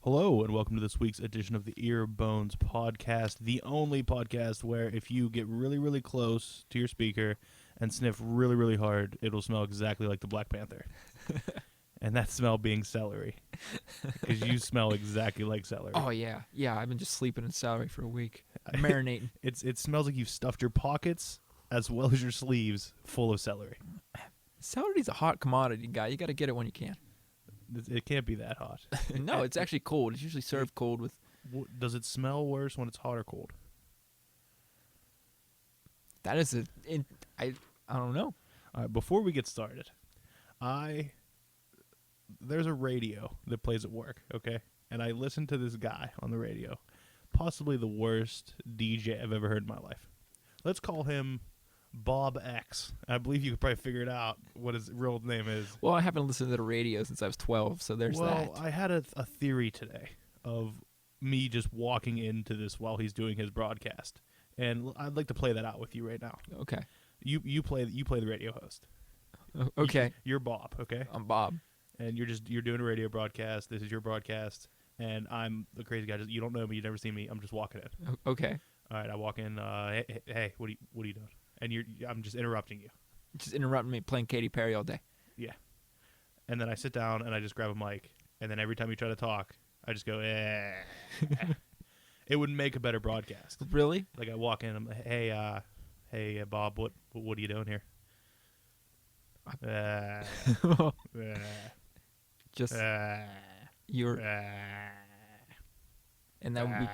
Hello, and welcome to this week's edition of the Earbones podcast, the only podcast where if you get really, really close to your speaker and sniff really, really hard, it'll smell exactly like the Black Panther. And that smell being celery. Because you smell exactly like celery. Oh, yeah. Yeah, I've been just sleeping in celery for a week. Marinating. It smells like you've stuffed your pockets as well as your sleeves full of celery. Celery's a hot commodity, guy. You got to get it when you can. It can't be that hot. No, it's actually cold. It's usually served cold with... Does it smell worse when it's hot or cold? That is I don't know. All right, before we get started, there's a radio that plays at work, okay? And I listen to this guy on the radio, possibly the worst DJ I've ever heard in my life. Let's call him Bob X. I believe you could probably figure it out what his real name is. Well, I haven't listened to the radio since I was 12, so there's that. Well, I had a theory today of me just walking into this while he's doing his broadcast. And I'd like to play that out with you right now. Okay. You play the radio host. Okay. You're Bob, okay? I'm Bob. And you're doing a radio broadcast. This is your broadcast, and I'm the crazy guy. You don't know me. You've never seen me. I'm just walking in. Okay. All right, I walk in. Hey, what are you doing? And I'm just interrupting you. Just interrupting me playing Katy Perry all day. Yeah. And then I sit down and I just grab a mic, and then every time you try to talk, I just go, eh. It would make a better broadcast. Really? Like I walk in, I'm like, hey, Bob, what are you doing here? Just you're, and that would be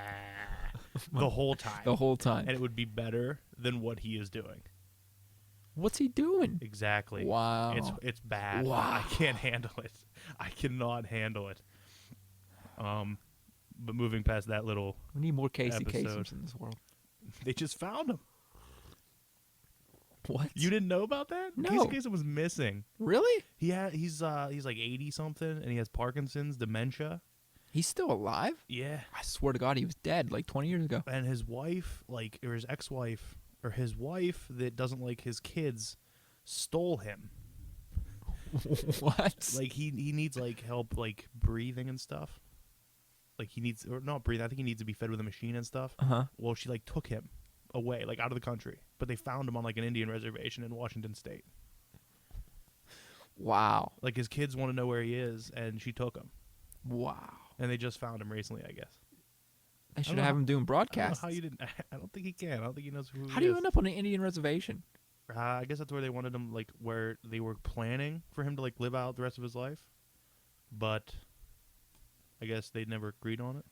the whole time. the whole time. And it would be better than what he is doing. What's he doing? Exactly. Wow. It's bad. Wow. I can't handle it. I cannot handle it. But moving past that little We need more Casey episode. Kasems in this world. They just found him. What? You didn't know about that? No. Casey Kasem was missing. Really? He's like 80 something, and he has Parkinson's, dementia. He's still alive? Yeah. I swear to God, he was dead like 20 years ago. And his wife, or his ex-wife, or his wife that doesn't like his kids, stole him. What? Like he needs help breathing and stuff. Like he needs, or not breathing. I think he needs to be fed with a machine and stuff. Uh-huh. Well, she took him away, out of the country, but they found him on an Indian reservation in Washington State. Wow. His kids want to know where he is, and she took him. Wow. And they just found him recently, I guess. They should know have how- him doing I don't broadcasts. know how you didn't. I don't think he can. I don't think he knows who. How do you end up on an Indian reservation? I guess that's where they wanted him, where they were planning for him to live out the rest of his life, but I guess they never agreed on it.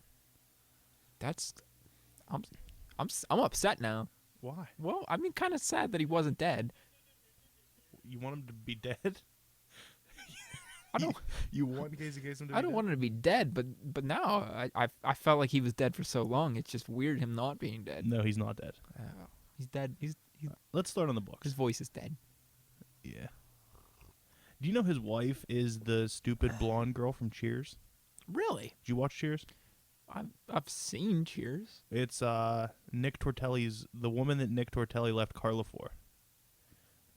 That's, I'm upset now. Why? Well, I mean, kind of sad that he wasn't dead. You want him to be dead? I don't. You want Casey Kasem to be I don't dead? want him to be dead, but now I felt like he was dead for so long. It's just weird him not being dead. No, he's not dead. He's dead. He's Let's start on the books. his voice is dead. Yeah. Do you know his wife is the stupid blonde girl from Cheers? Really? Did you watch Cheers? I've seen Cheers. It's Nick Tortelli's, the woman that Nick Tortelli left Carla for.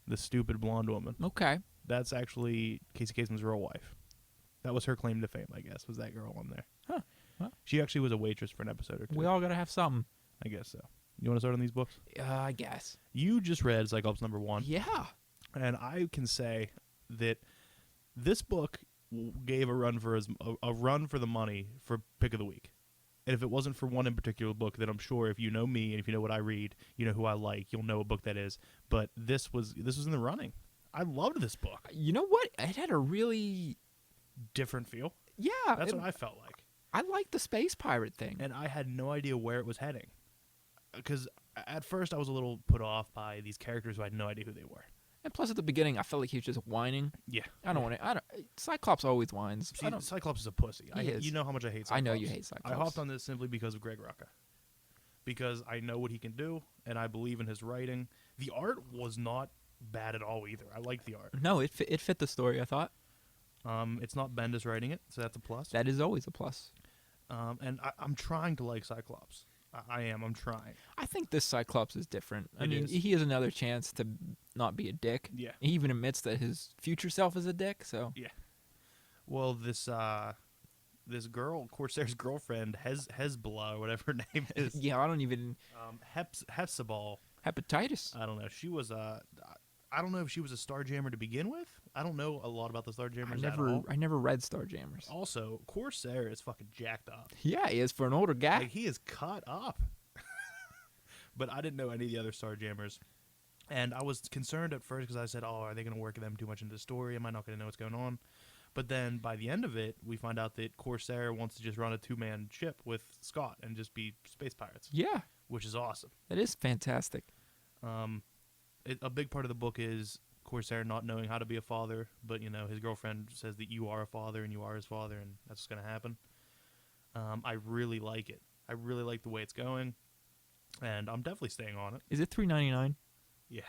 The stupid blonde woman. Okay. That's actually Casey Kasem's real wife. That was her claim to fame, I guess, was that girl on there. Huh. Well. She actually was a waitress for an episode or two. We all gotta have something. I guess so. You want to start on these books? I guess. You just read Cyclops #1. Yeah. And I can say that this book gave a run for the money for pick of the week. And if it wasn't for one in particular book, then I'm sure if you know me and if you know what I read, you know who I like, you'll know what book that is. But this was in the running. I loved this book. You know what? It had a really Different feel. yeah. That's what I felt like. I like the space pirate thing. And I had no idea where it was heading. Because at first I was a little put off by these characters who I had no idea who they were. And plus, at the beginning, I felt like he was just whining. Yeah. I don't want to. Cyclops always whines. See, Cyclops is a pussy. He is. You know how much I hate Cyclops. I know you hate Cyclops. I hopped on this simply because of Greg Rucka. Because I know what he can do, and I believe in his writing. The art was not bad at all either. I liked the art. No, it fit the story, I thought. It's not Bendis writing it, so that's a plus. That is always a plus. And I'm trying to like Cyclops. I am. I'm trying. I think this Cyclops is different. I mean, is. he has another chance to not be a dick. Yeah. He even admits that his future self is a dick, so. Yeah. Well, this this girl, Corsair's girlfriend, Hezbollah or whatever her name is, Yeah, I don't even Hepzibah. hepatitis. I don't know. She was I don't know if she was a Starjammer to begin with. I don't know a lot about the Starjammers at all. I never read Starjammers. Also, Corsair is fucking jacked up. Yeah, he is for an older guy. Like, he is cut up. But I didn't know any of the other Starjammers. And I was concerned at first because I said, oh, are they going to work them too much into the story? Am I not going to know what's going on? But then by the end of it, we find out that Corsair wants to just run a two-man ship with Scott and just be space pirates, Yeah, which is awesome. that is fantastic. A big part of the book is Corsair not knowing how to be a father, but, you know, his girlfriend says that you are a father and you are his father, and that's what's going to happen. I really like it. I really like the way it's going, and I'm definitely staying on it. Is it $3.99? Yeah,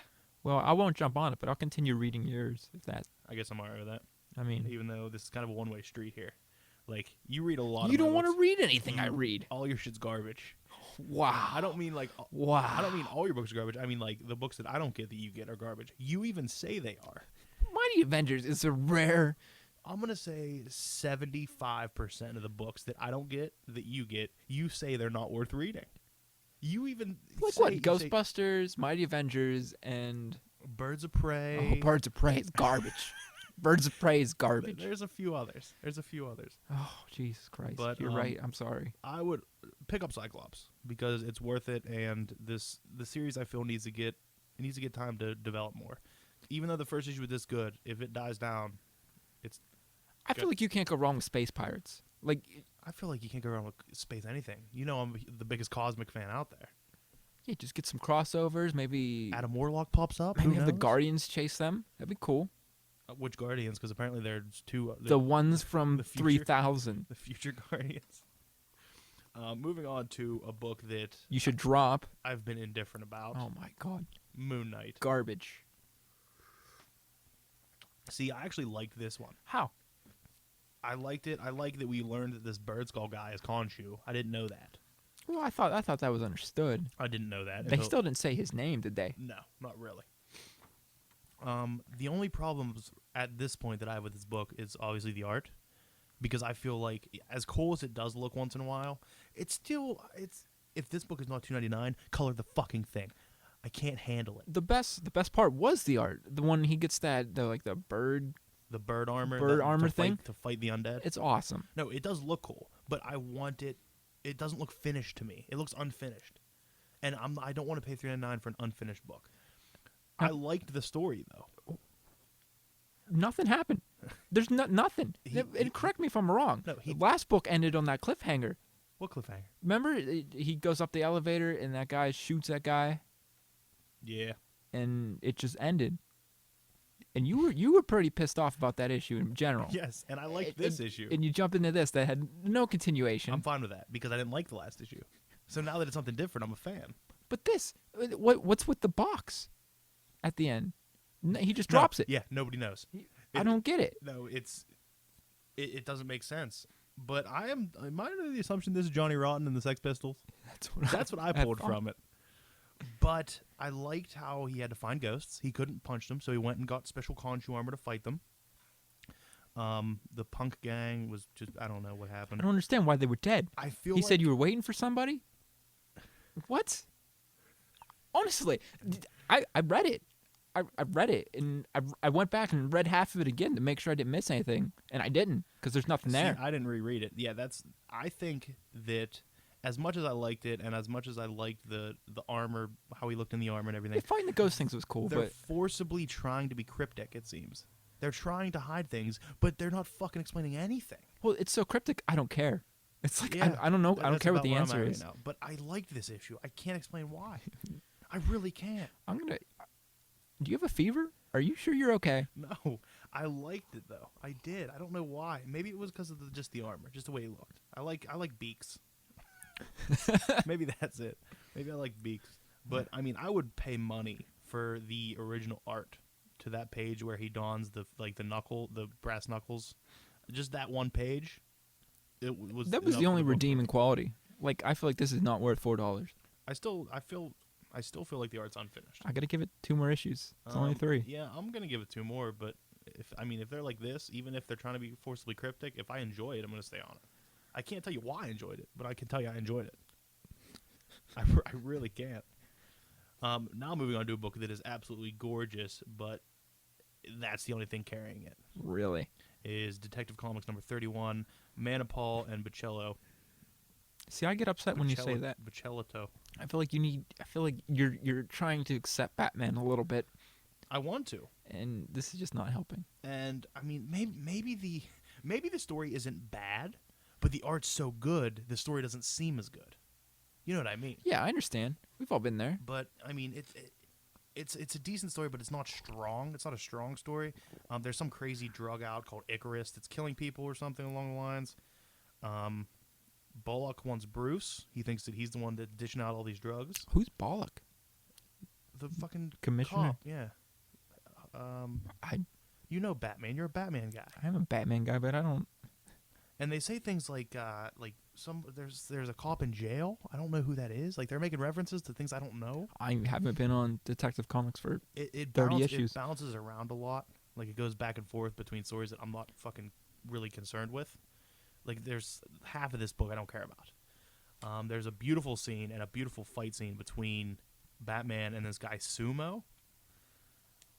Well, I won't jump on it, but I'll continue reading yours if that. I guess I'm all right with that, I mean, even though this is kind of a one-way street here. Like, you read a lot you of don't my want to books. read anything I read. All your shit's garbage. Wow. I don't mean like Wow. I don't mean all your books are garbage. I mean like the books that I don't get that you get are garbage. You even say they are. Mighty Avengers is a rare. I'm gonna say 75% of the books that I don't get that you get, you say they're not worth reading. You even Like say, what? you say Ghostbusters, Mighty Avengers, and Birds of Prey. oh, Birds of Prey is garbage. Birds of Prey is garbage. There's a few others. Oh, Jesus Christ. But, You're right. I'm sorry. I would pick up Cyclops because it's worth it, and the series I feel needs to get time to develop more. Even though the first issue was this good, if it dies down, it's. I feel like you can't go wrong with space pirates. Like, I feel like you can't go wrong with space anything. You know, I'm the biggest cosmic fan out there. yeah, just get some crossovers. Maybe Adam Warlock pops up. maybe Who have the knows? Guardians chase them. That'd be cool. Which Guardians? Because apparently there's two. The ones from the future? 3000. The future Guardians. Moving on to a book that You should drop. I've been indifferent about. Oh my God. Moon Knight. Garbage. See, I actually liked this one. How? I liked it. I like that we learned that this bird skull guy is Khonshu. I didn't know that. Well, I thought that was understood. I didn't know that. They still didn't say his name, did they? No, not really. The only problems at this point that I have with this book is obviously the art, because I feel like as cool as it does look once in a while, it's if this book is not $2.99, color the fucking thing. I can't handle it. The best part was the art. The one he gets the bird. The bird armor, Armor thing? to fight the undead. It's awesome. No, it does look cool, but I want it. It doesn't look finished to me. It looks unfinished, and I don't want to pay $3.99 for an unfinished book. I liked the story though. Nothing happened. There's nothing. He- And correct me if I'm wrong. No, the last book ended on that cliffhanger. What cliffhanger? Remember, he goes up the elevator and that guy shoots that guy, Yeah. and it just ended. And you were pretty pissed off about that issue in general. Yes, and I liked this issue. And you jumped into this that had no continuation. I'm fine with that because I didn't like the last issue. So now that it's something different, I'm a fan. But this, what's with the box at the end? He just drops it. Yeah, nobody knows. I don't get it. No, it doesn't make sense. But I'm under the assumption this is Johnny Rotten and the Sex Pistols. That's what I pulled from it. But I liked how he had to find ghosts. He couldn't punch them, so he went and got special Khonshu armor to fight them. The punk gang was just, I don't know what I happened. don't understand why they were dead. I feel He like said you were waiting for somebody? What? Honestly, I read it. I read it, and I went back and read half of it again to make sure I didn't miss anything, and I didn't, because there's nothing See, there. I didn't reread it. Yeah, I think that as much as I liked it, and as much as I liked the armor, how he looked in the armor and everything, Fighting the ghost things was cool, they're but forcibly trying to be cryptic, it seems. They're trying to hide things, but they're not fucking explaining anything. well, it's so cryptic. I don't care. It's like Yeah, I don't know. I don't that's care what about the where I'm answer at is. right now. But I liked this issue. I can't explain why. I really can't. I'm gonna. Do you have a fever? Are you sure you're okay? No, I liked it though. I did. I don't know why. Maybe it was because of just the armor, just the way he looked. I like Beaks. Maybe that's it. Maybe I like Beaks. But I mean, I would pay money for the original art to that page where he dons the brass knuckles. Just that one page. That was That was enough the for only book. redeeming quality. Like I feel like this is not worth $4. I still feel like the art's unfinished. I gotta give it 2 more issues. It's only 3. Yeah, I'm gonna give it 2 more. But if they're like this, even if they're trying to be forcibly cryptic, if I enjoy it, I'm gonna stay on it. I can't tell you why I enjoyed it, but I can tell you I enjoyed it. I really can't. Now moving on to a book that is absolutely gorgeous, but that's the only thing carrying it. Really? Is Detective Comics number 31, Manipal and Bocello. See, I get upset when you say that. Bocello. I feel like you're trying to accept Batman a little bit, I want to. and this is just not helping. And I mean, maybe the story isn't bad, but the art's so good, the story doesn't seem as good. You know what I mean? Yeah, I understand. We've all been there. But I mean, it's a decent story, but it's not strong. It's not a strong story. There's some crazy drug out called Icarus that's killing people or something along the lines. Bullock wants Bruce. He thinks that he's the one that's dishing out all these drugs. Who's Bollock? The fucking Commissioner? cop, yeah. You know Batman. You're a Batman guy. I'm a Batman guy, but I don't. And they say things like there's a cop in jail. I don't know who that is. Like they're making references to things I don't know. I haven't been on Detective Comics for It 30 issues. It bounces around a lot. Like it goes back and forth between stories that I'm not fucking really concerned with. Like there's half of this book I don't care about. There's a beautiful scene and a beautiful fight scene between Batman and this guy Sumo.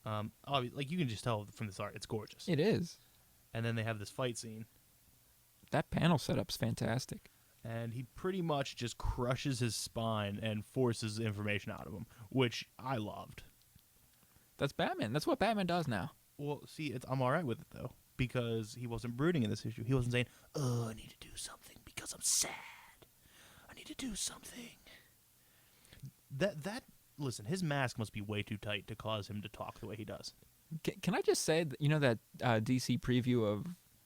Like you can just tell from this art, it's gorgeous. It is. And then they have this fight scene, That panel setup's fantastic. and he pretty much just crushes his spine and forces information out of him, which I loved. That's Batman. That's what Batman does now. Well, see, I'm all right with it though, because he wasn't brooding in this issue. He wasn't saying, "Oh, I need to do something because I'm sad. I need to do something." Listen, his mask must be way too tight to cause him to talk the way he does. Can I just say, that, that DC preview of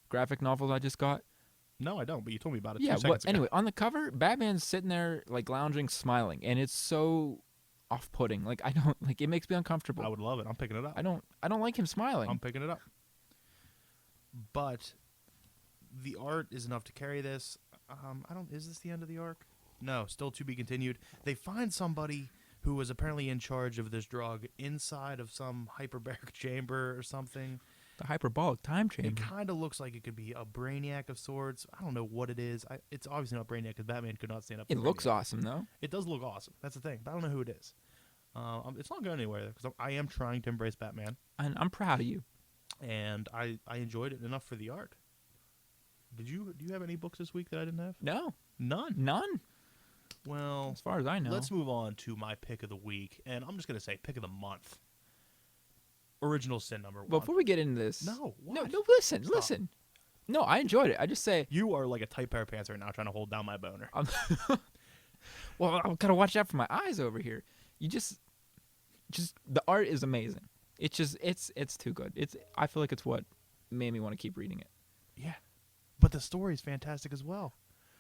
graphic novels I just got? No, I don't. But you told me about it. Yeah. 2 seconds ago. Anyway, on the cover, Batman's sitting there like lounging, smiling, and it's so off-putting. Like I don't like. It makes me uncomfortable. I would love it. I'm picking it up. I don't like him smiling. I'm picking it up. But the art is enough to carry this. Is this the end of the arc? No, still to be continued. They find somebody who was apparently in charge of this drug inside of some hyperbaric chamber or something. The hyperbolic time chamber. It kind of looks like it could be a Brainiac of sorts. I don't know what it is. It's obviously not Brainiac because Batman could not stand up to It looks Brainiac. awesome, though. It does look awesome. That's the thing. But I don't know who it is. It's not going anywhere because I am trying to embrace Batman. And I'm proud of you. And I enjoyed it enough for the art. Do you have any books this week that I didn't have? No, None. Well, as far as I know. let's move on to my pick of the week, and I'm just gonna say pick of the month. Original Sin number 1. Before we get into this, No, no, what? listen, Stop. listen. No, I enjoyed it. I just say, You are like a tight pair of pants right now, trying to hold down my boner. well, I've got to watch out for my eyes over here. You just the art is amazing. It's just, it's too good. I feel like it's what made me want to keep reading it. Yeah, but the story is fantastic as well.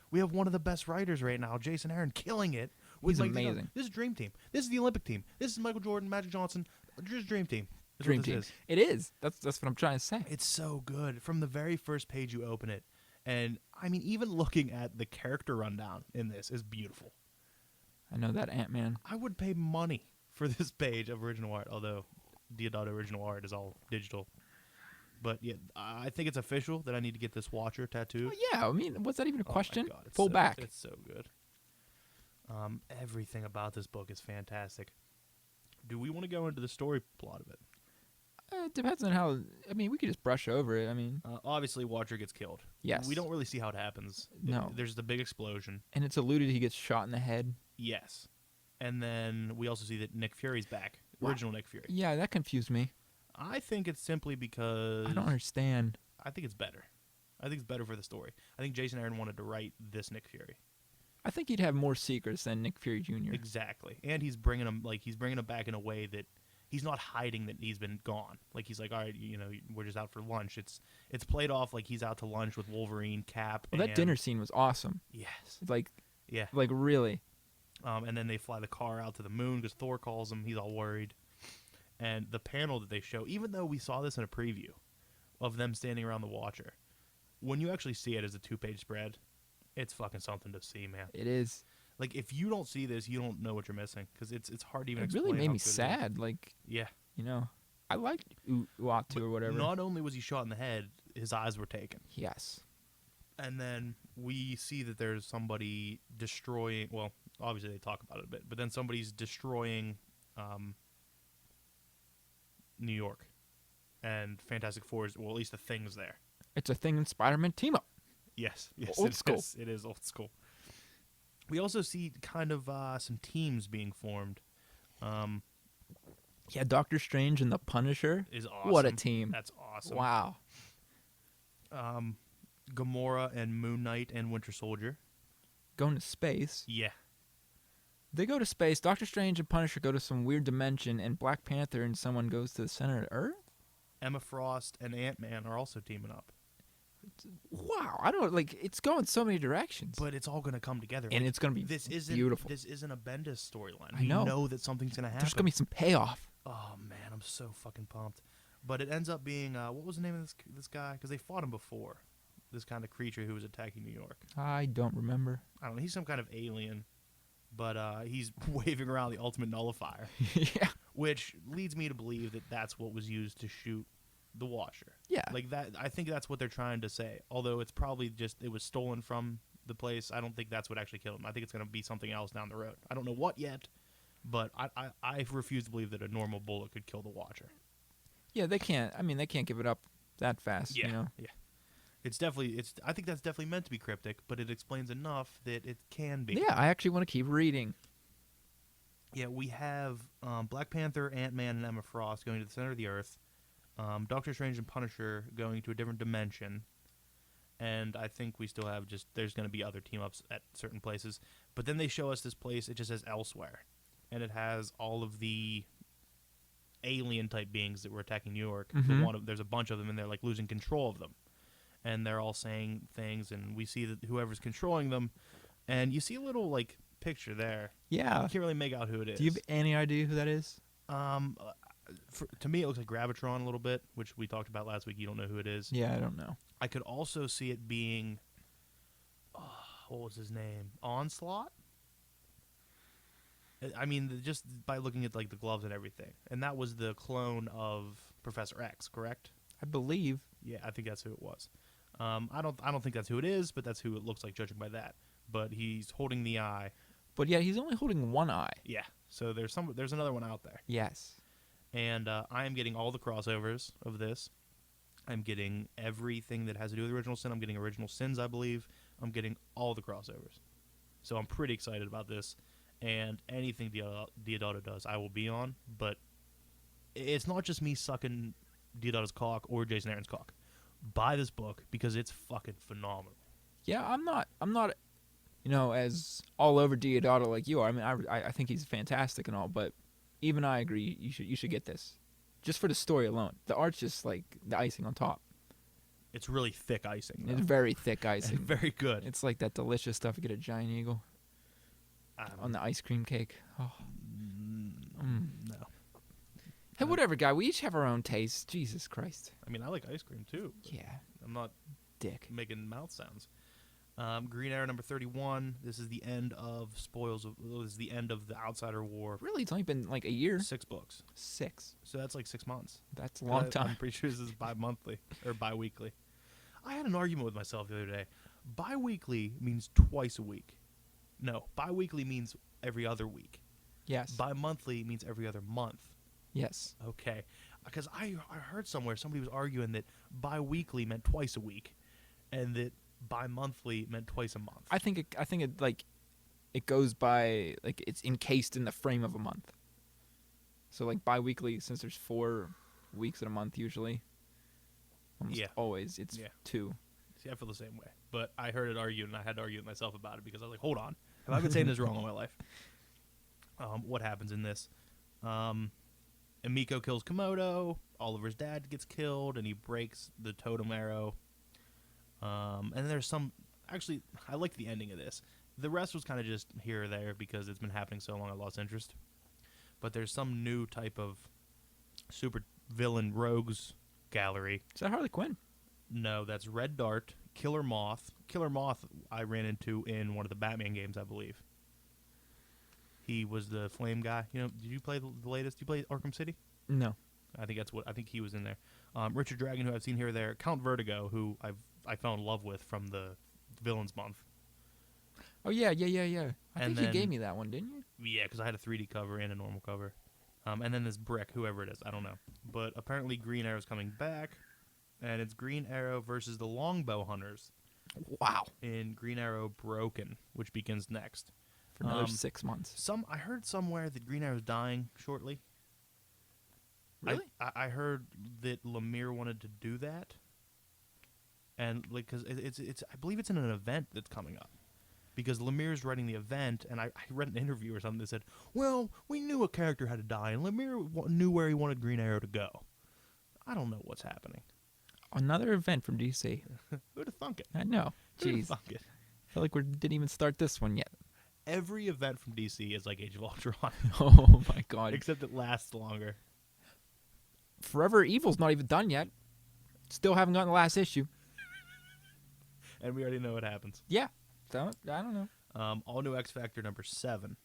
We have one of the best writers right now, Jason Aaron, killing it. He's Mike amazing. Dean. This is Dream Team. This is the Olympic team. This is Michael Jordan, Magic Johnson. Just Dream Team. That's Dream what this Team. is. It is. That's what I'm trying to say. It's so good. From the very first page you open it. And, I mean, even looking at the character rundown in this is beautiful. I know that Ant-Man. I would pay money for this page of original art, although Deodato original art is all digital. But, yeah, I think it's official that I need to get this Watcher tattoo. Oh, yeah, I mean, was that even a question? Oh my God, Pull back. It's so good. Everything about this book is fantastic. Do we want to go into the story plot of it? It depends on how. I mean, we could just brush over it. I mean, Obviously, Watcher gets killed. yes. We don't really see how it happens. No. There's the big explosion. And it's alluded he gets shot in the head. Yes. And then we also see that Nick Fury's back. Wow. Original Nick Fury. Yeah, that confused me. I think it's simply because... I don't understand. I think it's better. I think it's better for the story. I think Jason Aaron wanted to write this Nick Fury. I think he'd have more secrets than Nick Fury Jr. Exactly. And he's bringing him back in a way that he's not hiding that he's been gone. Like he's like, all right, we're just out for lunch. It's played off like he's out to lunch with Wolverine, Cap. Well, that dinner scene was awesome. Yes. Like Yeah. really. And then they fly the car out to the moon because Thor calls him. He's all worried. And the panel that they show, even though we saw this in a preview of them standing around the Watcher, when you actually see it as a 2-page spread, it's fucking something to see, man. It is. Like, if you don't see this, you don't know what you're missing because it's hard to even It explain. really made how me good it is. sad. Like, Yeah. I liked Uatu or whatever. Not only was he shot in the head, his eyes were taken. Yes. And then we see that there's somebody destroying. Well, obviously they talk about it a bit, but then somebody's destroying New York, and Fantastic Four is, well, at least the Thing's there. It's a Thing in Spider-Man team up. Yes, Old it school. is. It is old school. We also see kind of some teams being formed. Yeah, Doctor Strange and the Punisher. Is awesome. What a team. That's awesome. Wow. Gamora and Moon Knight and Winter Soldier. Going to space. Yeah. They go to space. Doctor Strange and Punisher go to some weird dimension, and Black Panther and someone goes to the center of Earth? Emma Frost and Ant-Man are also teaming up. Wow. I don't like it's going so many directions. But it's all going to come together. And it's going to be beautiful. This isn't a Bendis storyline. I know. We know that something's going to happen. There's going to be some payoff. Oh, man, I'm so fucking pumped. But it ends up being, what was the name of this guy? Because they fought him before. This kind of creature who was attacking New York. I don't remember. I don't know. He's some kind of alien. But he's waving around the ultimate nullifier. Yeah. Which leads me to believe that that's what was used to shoot the Washer. Yeah. Like that, I think that's what they're trying to say. Although it's probably just, it was stolen from the place. I don't think that's what actually killed him. I think it's going to be something else down the road. I don't know what yet. But I refuse to believe that a normal bullet could kill the Watcher. Yeah, they can't. I mean, they can't give it up that fast. Yeah, You know? yeah. I think that's definitely meant to be cryptic, but it explains enough that it can be. Yeah, I actually want to keep reading. Yeah, we have Black Panther, Ant-Man, and Emma Frost going to the center of the Earth. Doctor Strange and Punisher going to a different dimension. And I think we still have there's going to be other team-ups at certain places. But then they show us this place, it just says Elsewhere. And it has all of the alien-type beings that were attacking New York. Mhm. There's a bunch of them, and they're like losing control of them. And they're all saying things, and we see that whoever's controlling them. And you see a little, like, picture there. Yeah. You can't really make out who it is. Do you have any idea who that is? To me, it looks like Gravitron a little bit, which we talked about last week. You don't know who it is. Yeah, I don't know. I could also see it being, what was his name? Onslaught? I mean, just by looking at like the gloves and everything. And that was the clone of Professor X, correct? I believe. Yeah, I think that's who it was. I don't think that's who it is, but that's who it looks like judging by that. But he's holding the eye. But yeah, he's only holding one eye. Yeah. So there's another one out there. Yes. And I am getting all the crossovers of this. I'm getting everything that has to do with Original Sin. I'm getting Original Sins, I believe. I'm getting all the crossovers. So I'm pretty excited about this. And anything Diodato does, I will be on. But it's not just me sucking Diodado's cock or Jason Aaron's cock. Buy this book because it's fucking phenomenal. Yeah, I'm not, as all over Diodato like you are. I mean, I think he's fantastic and all, but even I agree you should get this, just for the story alone. The art's just like the icing on top. It's really thick icing. It's very thick icing. And very good. It's like that delicious stuff you get at Giant Eagle on the ice cream cake. Oh. No. Hey, whatever, guy. We each have our own taste. Jesus Christ. I mean, I like ice cream too. Yeah. I'm not Dick. making mouth sounds. Green Arrow number 31. This is the end of This is the end of the Outsider War. Really, it's only been like a year. 6 books. 6. So that's like 6 months. That's a long time. I'm pretty sure this is bi-monthly or bi-weekly. I had an argument with myself the other day. Bi-weekly means twice a week. No, bi-weekly means every other week. Yes. Bi-monthly means every other month. Yes. Okay. Because I heard somewhere somebody was arguing that bi-weekly meant twice a week and that bi-monthly meant twice a month. I think it like it goes by like it's encased in the frame of a month. So like bi-weekly, since there's 4 weeks in a month usually. Almost always it's 2. See, I feel the same way. But I heard it argued, and I had to argue with myself about it because I was like, hold on. Have I been saying this wrong all my life? What happens in this? Emiko kills Komodo. Oliver's dad gets killed, and he breaks the totem arrow. And there's some... Actually, I liked the ending of this. The rest was kind of just here or there because it's been happening so long I lost interest. But there's some new type of super villain rogues gallery. Is that Harley Quinn? No, that's Red Dart, Killer Moth. Killer Moth I ran into in one of the Batman games, I believe. He was the flame guy. Did you play the latest? Did you play Arkham City? No. I think he was in there. Richard Dragon, who I've seen here or there. Count Vertigo, who I've I fell in love with from the Villains Month. Oh yeah. I And think you gave then- me that one, didn't you? Yeah, because I had a 3D cover and a normal cover. And then this Brick, whoever it is, I don't know. But apparently Green Arrow's coming back, and it's Green Arrow versus the Longbow Hunters Wow. in Green Arrow Broken, which begins next. For another 6 months. I heard somewhere that Green Arrow's dying shortly. Really? I heard that Lemire wanted to do that, and like, cause it's I believe it's in an event that's coming up, because Lemire's writing the event, and I read an interview or something that said, well, we knew a character had to die, and Lemire knew where he wanted Green Arrow to go. I don't know what's happening. Another event from DC. Who'd have thunk it? I know. Who'd have Jeez. thunk it? I feel like we didn't even start this one yet. Every event from DC is like Age of Ultron, Oh my god. except it lasts longer. Forever Evil's not even done yet. Still haven't gotten the last issue. And we already know what happens. Yeah. So, I don't know. All New X Factor #7.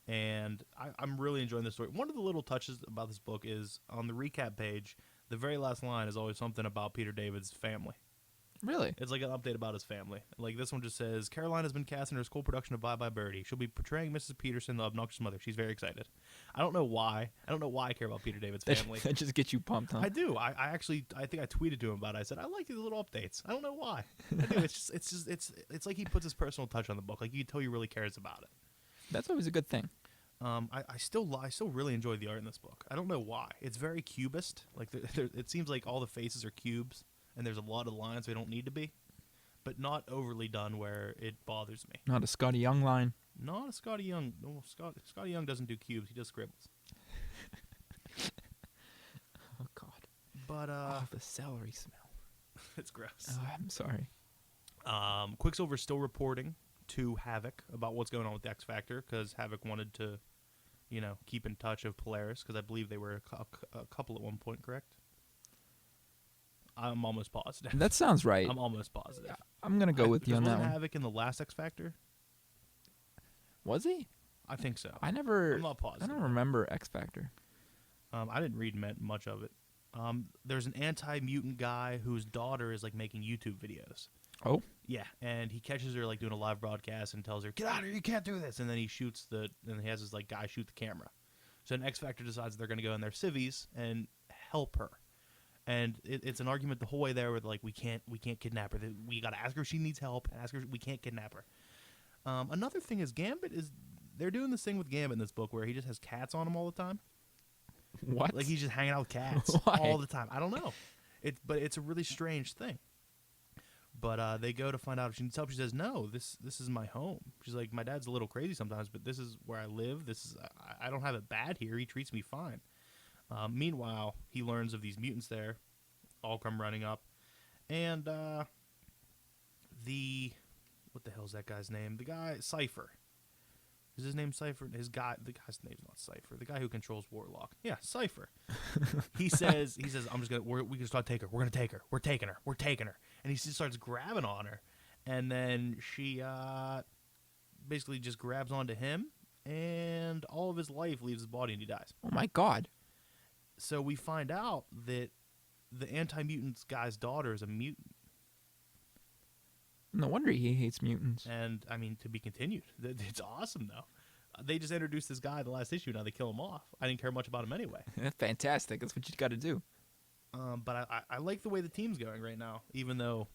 And I'm really enjoying this story. One of the little touches about this book is on the recap page, the very last line is always something about Peter David's family. Really? It's like an update about his family. Like this one just says, Caroline has been cast in her school production of Bye Bye Birdie. She'll be portraying Mrs. Peterson, the obnoxious mother. She's very excited. I don't know why. I care about Peter David's family. That just gets you pumped, huh? I do. I think I tweeted to him about it. I said, I like these little updates. I don't know why. I do. It's like he puts his personal touch on the book. Like you can tell he really cares about it. That's always a good thing. I still really enjoy the art in this book. I don't know why. It's very cubist. Like it seems like all the faces are cubes, and there's a lot of lines they don't need to be, but not overly done where it bothers me. Not a Scotty Young line. Not a Scotty Young. No, Scotty Young doesn't do cubes. He does scribbles. Oh god. But The celery smell. it's gross. Oh, I'm sorry. Quicksilver's still reporting to Havoc about what's going on with the X Factor, because Havoc wanted to, keep in touch of Polaris, because I believe they were a couple at one point, correct? I'm almost positive. That sounds right. I'm almost positive. I'm gonna go with you on that one. Havoc in the last X Factor? Was he? I think so. I'm not positive. I don't remember X Factor. I didn't read much of it. There's an anti-mutant guy whose daughter is like making YouTube videos. Oh? Yeah, and he catches her like doing a live broadcast and tells her, "Get out of here! You can't do this!" And then he he has his like guy shoot the camera. So an X Factor decides they're going to go in their civvies and help her. And it's an argument the whole way there with like we can't kidnap her. We got to ask her if she needs help and ask her we can't kidnap her. Another thing is they're doing this thing with Gambit in this book where he just has cats on him all the time. What? Like he's just hanging out with cats Why? all the time. I don't know. But it's a really strange thing. But they go to find out if she needs help. She says, "No, this is my home." She's like, "My dad's a little crazy sometimes, but this is where I live. I don't have it bad here. He treats me fine." Meanwhile, he learns of these mutants there, all come running up, and what the hell's that guy's name? The guy Cypher. Is his name Cypher? The guy's name's not Cypher. The guy who controls Warlock. Yeah, Cypher. He says, we can start taking her. We're gonna take her. We're taking her. We're taking her. And he just starts grabbing on her, and then she basically just grabs onto him, and all of his life leaves his body, and he dies. Oh my god. So we find out that the anti-mutant guy's daughter is a mutant. No wonder he hates mutants. And, I mean, to be continued. It's awesome, though. They just introduced this guy in the last issue. Now they kill him off. I didn't care much about him anyway. Fantastic. That's what you got to do. But I like the way the team's going right now, even though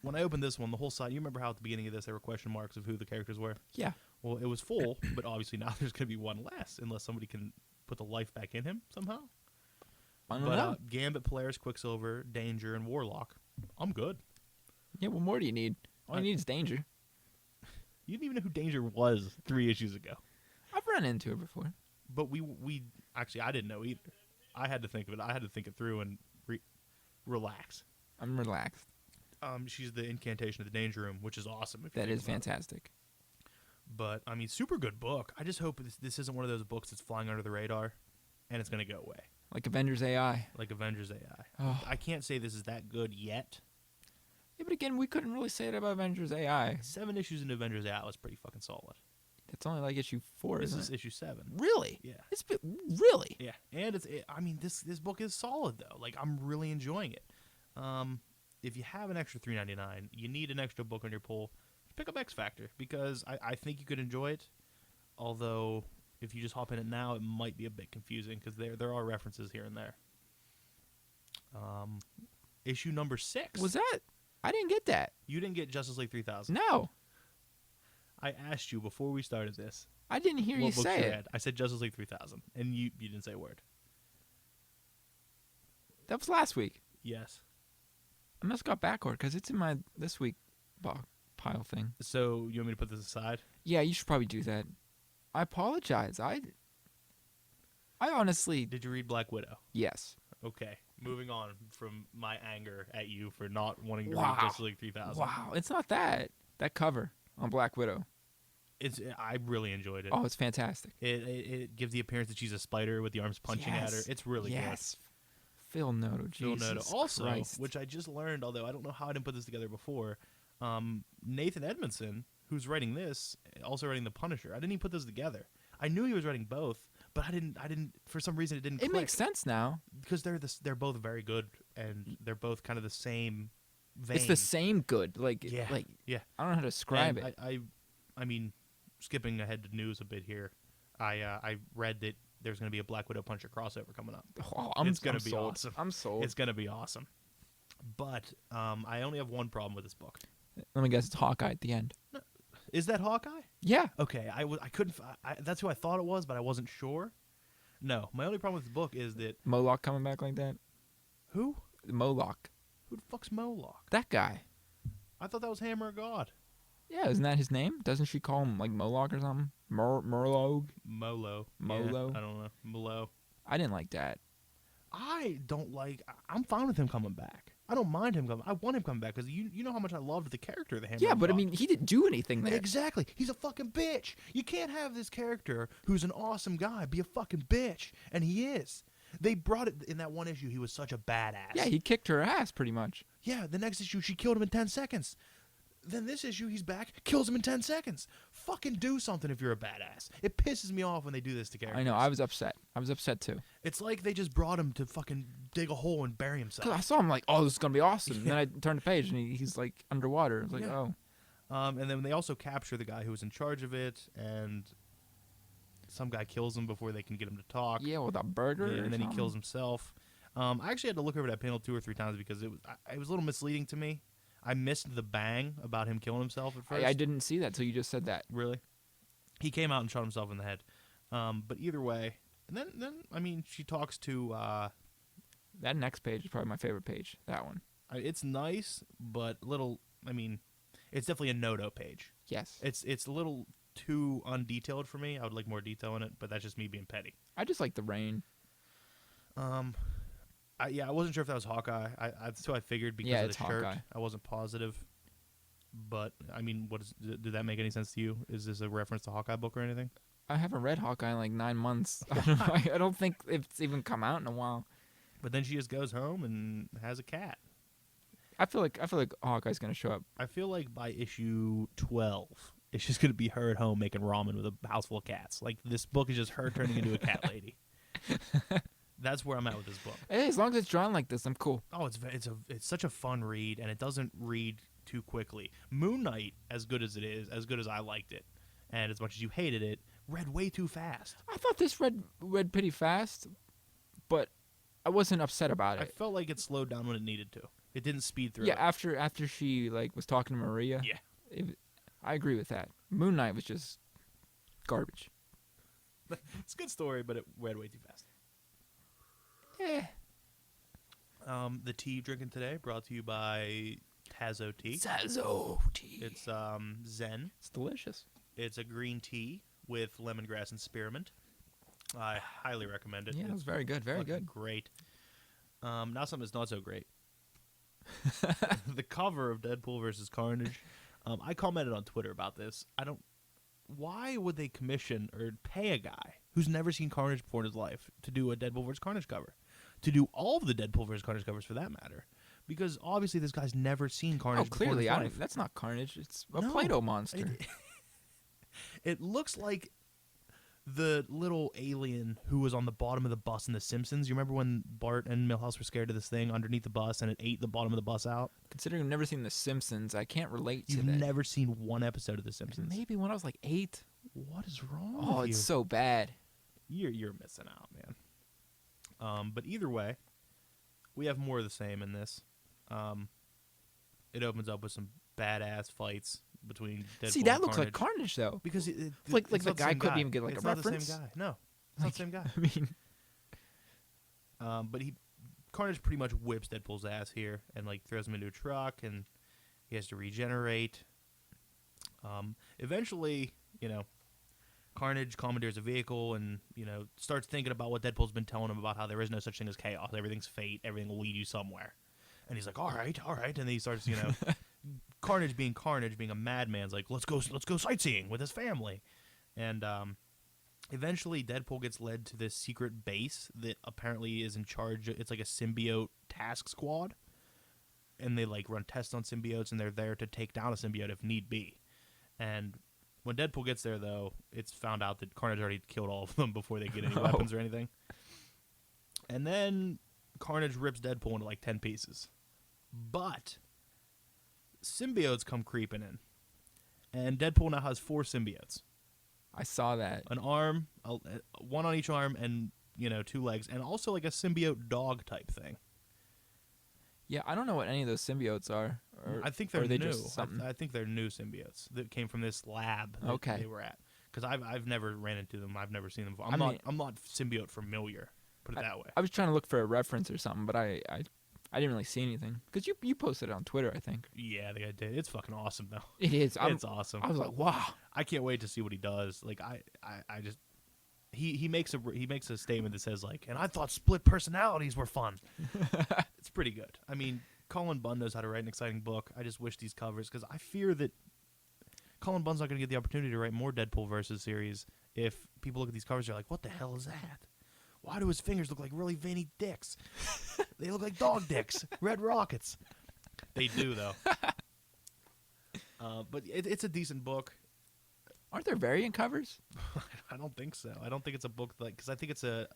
when I opened this one, the whole side, you remember how at the beginning of this there were question marks of who the characters were? Yeah. Well, it was full, but obviously now there's going to be one less unless somebody can put the life back in him somehow. I don't know. Gambit, Polaris, Quicksilver, Danger, and Warlock. I'm good. Yeah, what more do you need? All you need is Danger. You didn't even know who Danger was 3 issues ago. I've run into her before. But we actually, I didn't know either. I had to think of it. I had to think it through and relax. I'm relaxed. She's the incantation of the Danger Room, which is awesome. That is fantastic. But, I mean, super good book. I just hope this isn't one of those books that's flying under the radar and it's going to go away. Like Avengers AI. Like Avengers AI. Oh. I can't say this is that good yet. Yeah, but again, we couldn't really say it about Avengers AI. 7 issues into Avengers AI was pretty fucking solid. That's only like issue 4, This isn't is it? issue 7. Really? Yeah. Really? Yeah, and I mean, this book is solid though. Like I'm really enjoying it. if you have an extra $3.99, you need an extra book on your pull, pick up X Factor because I think you could enjoy it. Although if you just hop in it now, it might be a bit confusing because there are references here and there. Issue number 6. Was that? I didn't get that. You didn't get Justice League 3000. No, I asked you before we started this. I didn't hear you What books say you it. had. I said Justice League 3000, and you didn't say a word. That was last week. Yes. I must got backward because it's in my this week pile thing. So you want me to put this aside? Yeah, you should probably do that. I apologize. I honestly, Did you read Black Widow? yes. Okay. Moving on from my anger at you for not wanting to Wow. read Justice League 3000. Wow, it's not that cover on Black Widow. I really enjoyed it. Oh, it's fantastic. It gives the appearance that she's a spider with the arms punching at her. Yes. It's really Yes. Phil Noto, good. Phil Jesus Noto. Also, Christ. which I just learned, although I don't know how I didn't put this together before, Nathan Edmondson, who's writing this, also writing The Punisher. I didn't even put those together. I knew he was writing both, but I didn't. For some reason, it didn't. It click. makes sense now. Because they're both very good, and they're both kind of the same vein. It's the same good. Like, Yeah. like Yeah. I don't know how to describe And it. I mean, skipping ahead to news a bit here, I read that there's going to be a Black Widow Punisher crossover coming up. Oh, It's gonna be sold. awesome. I'm sold. It's going to be awesome. But I only have one problem with this book. Let me guess, it's Hawkeye at the end. Is that Hawkeye? Yeah. Okay, I couldn't. That's who I thought it was, but I wasn't sure. No, my only problem with this book is that Moloch coming back like that. who Moloch. the fuck's Moloch? That guy. I thought that was Hammer of God. Yeah, isn't that his name? Doesn't she call him like Moloch or something? Murloc? Molo. Molo? Yeah, I don't know. Molo. I didn't like that. I don't like. I'm fine with him coming back. I don't mind him coming. I want him coming back because you know how much I loved the character of the Hammer. Yeah, of but I God. mean, he didn't do anything there. Exactly. He's a fucking bitch. You can't have this character who's an awesome guy be a fucking bitch, and he is. They brought it in that one issue. He was such a badass. Yeah, he kicked her ass pretty much. Yeah, the next issue she killed him in 10 seconds. Then this issue he's back, kills him in 10 seconds. Fucking do something if you're a badass. It pisses me off when they do this to characters. I know. I was upset. I was upset too. It's like they just brought him to fucking dig a hole and bury himself. 'Cause I saw him like, oh, this is gonna be awesome. And then I turned the page and he's like underwater. I was like, Yeah. oh, And then they also capture the guy who was in charge of it, and some guy kills him before they can get him to talk. yeah, with a burger. Yeah, or and then he something. kills himself. I actually had to look over that panel 2 or 3 times because it was a little misleading to me. I missed the bang about him killing himself at first. I didn't see that till you just said that. Really? He came out and shot himself in the head. But either way, and then I mean, she talks to. That next page is probably my favorite page. That one. It's nice, but little. I mean, it's definitely a Noto page. Yes. It's a little too undetailed for me. I would like more detail in it, but that's just me being petty. I just like the rain. I wasn't sure if that was Hawkeye. That's who I figured because Yeah, of it's the shirt. Hawkeye. I wasn't positive. But I mean, did that make any sense to you? Is this a reference to Hawkeye book or anything? I haven't read Hawkeye in like 9 months. I don't think it's even come out in a while. But then she just goes home and has a cat. I feel like Hawkeye's gonna show up. I feel like by issue 12, it's just going to be her at home making ramen with a house full of cats. Like, this book is just her turning into a cat lady. That's where I'm at with this book. Hey, as long as it's drawn like this, I'm cool. Oh, it's such a fun read, and it doesn't read too quickly. Moon Knight, as good as it is, as good as I liked it, and as much as you hated it, read way too fast. I thought this read pretty fast, but I wasn't upset about I it. felt like it slowed down when it needed to. It didn't speed through. Yeah, it. after she like was talking to Maria. Yeah. I agree with that. Moon Knight was just garbage. It's a good story, but it read way too fast. Yeah. The tea you're drinking today brought to you by Tazo Tea. Tazo tea. It's Zen. It's delicious. It's a green tea with lemongrass and spearmint. I highly recommend it. Yeah, it was very good. Very fucking good. Great. Now something that's not so great. The cover of Deadpool versus Carnage. I commented on Twitter about this. Why would they commission or pay a guy who's never seen Carnage before in his life to do a Deadpool versus Carnage cover? To do all of the Deadpool versus Carnage covers for that matter? Because obviously this guy's never seen Carnage Oh, before clearly, in his life. that's not Carnage. It's a No, Play-Doh monster. It looks like the little alien who was on the bottom of the bus in The Simpsons. You remember when Bart and Milhouse were scared of this thing underneath the bus and it ate the bottom of the bus out? Considering I've never seen The Simpsons, I can't relate to You've that. never seen one episode of The Simpsons. Maybe when I was like 8. What is wrong Oh, with it's you? so bad. You're missing out, man. But either way, we have more of the same in this. It opens up with some badass fights between Deadpool See, that and looks like Carnage. Carnage, though. Because Like it's the not guy same couldn't even get, like, it's a not the reference? same guy. No, it's not the same guy. I mean, But Carnage pretty much whips Deadpool's ass here and like throws him into a truck, and he has to regenerate. Eventually, Carnage commandeers a vehicle and starts thinking about what Deadpool's been telling him about how there is no such thing as chaos. Everything's fate. Everything will lead you somewhere. And he's like, all right, and then he starts, Carnage, being a madman's like, let's go sightseeing with his family, and eventually, Deadpool gets led to this secret base that apparently is in charge. It's like a symbiote task squad, and they like run tests on symbiotes, and they're there to take down a symbiote if need be. And when Deadpool gets there, though, it's found out that Carnage already killed all of them before they get any weapons or anything. And then Carnage rips Deadpool into like 10 pieces, but symbiotes come creeping in, and Deadpool now has 4 symbiotes. I saw that. An arm, one on each arm, and 2 legs, and also like a symbiote dog type thing. Yeah, I don't know what any of those symbiotes are. Or, I think they're or are they new. just something? I think they're new symbiotes that came from this lab that Okay. they were at. Because I've never ran into them. I've never seen them before. I mean- I'm not symbiote familiar. Put it that way. I was trying to look for a reference or something, but I didn't really see anything. Because you posted it on Twitter, I think. Yeah, I think I did. It's fucking awesome though. It is. It's awesome. I was like, wow. I can't wait to see what he does. Like I just he makes a statement that says like, and I thought split personalities were fun. It's pretty good. I mean, Colin Bunn knows how to write an exciting book. I just wish these covers, because I fear that Colin Bunn's not going to get the opportunity to write more Deadpool versus series if people look at these covers. They're like, what the hell is that? Why do his fingers look like really veiny dicks? They look like dog dicks, red rockets. They do though. But it's a decent book. Aren't there variant covers? I don't think so. I don't think it's a book because I think it's an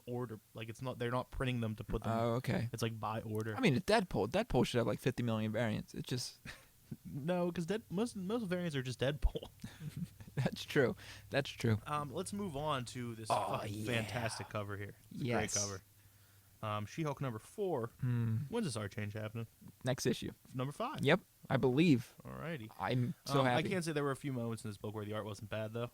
order. Like it's not. They're not printing them to put them. Oh, okay. It's like by order. I mean, it's Deadpool. Deadpool should have like 50 million variants. It's just no, because most variants are just Deadpool. that's true. That's true. Let's move on to this Oh, fucking yeah. fantastic cover here. It's a Yes. great cover. She-Hulk number 4. When's this art change happening? Next issue. Number 5. Yep, I believe. Alrighty. I'm so I happy. can't say there were a few moments in this book where the art wasn't bad though.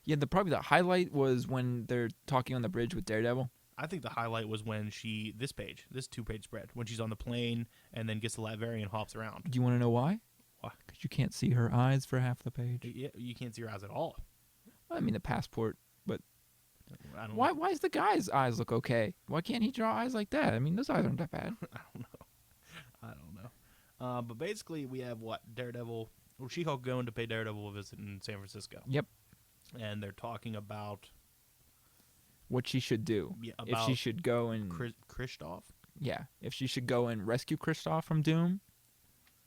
Yeah, probably the highlight was when they're talking on the bridge with Daredevil. I think the highlight was when this 2-page spread, when she's on the plane and then gets to Latveria and hops around. Do you want to know why? Why? Because you can't see her eyes for half the page. Yeah, you can't see her eyes at all. I mean, the passport, but I don't why does the guy's eyes look okay? Why can't he draw eyes like that? I mean, those eyes aren't that bad. I don't know. But basically, we have Daredevil. Well, She-Hulk going to pay Daredevil a visit in San Francisco. Yep. And they're talking about What she should do. Yeah, if she about should go and Kristoff, yeah, if she should go and rescue Kristoff from Doom.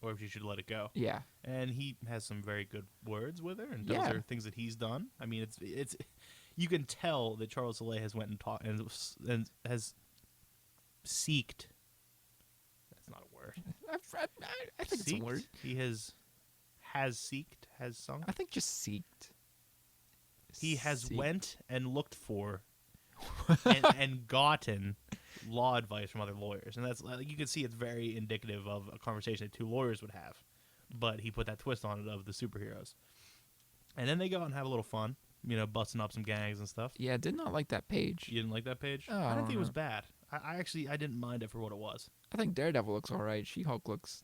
or if she should let it go. Yeah. And he has some very good words with her and tells Yeah. her things that he's done. I mean, it's you can tell that Charles Soule has went and talked and has seeked. That's not a word. I think it's a word. He has seeked, has sung. I think just seeked. He has Seek. went and looked for and gotten law advice from other lawyers, and that's like, you can see it's very indicative of a conversation that 2 lawyers would have, but he put that twist on it of the superheroes. And then they go out and have a little fun, busting up some gangs and stuff. Yeah, did not like that page. You didn't like that page? Oh, I I didn't don't think it was know. bad. I actually didn't mind it for what it was. I think Daredevil looks all right. She-Hulk looks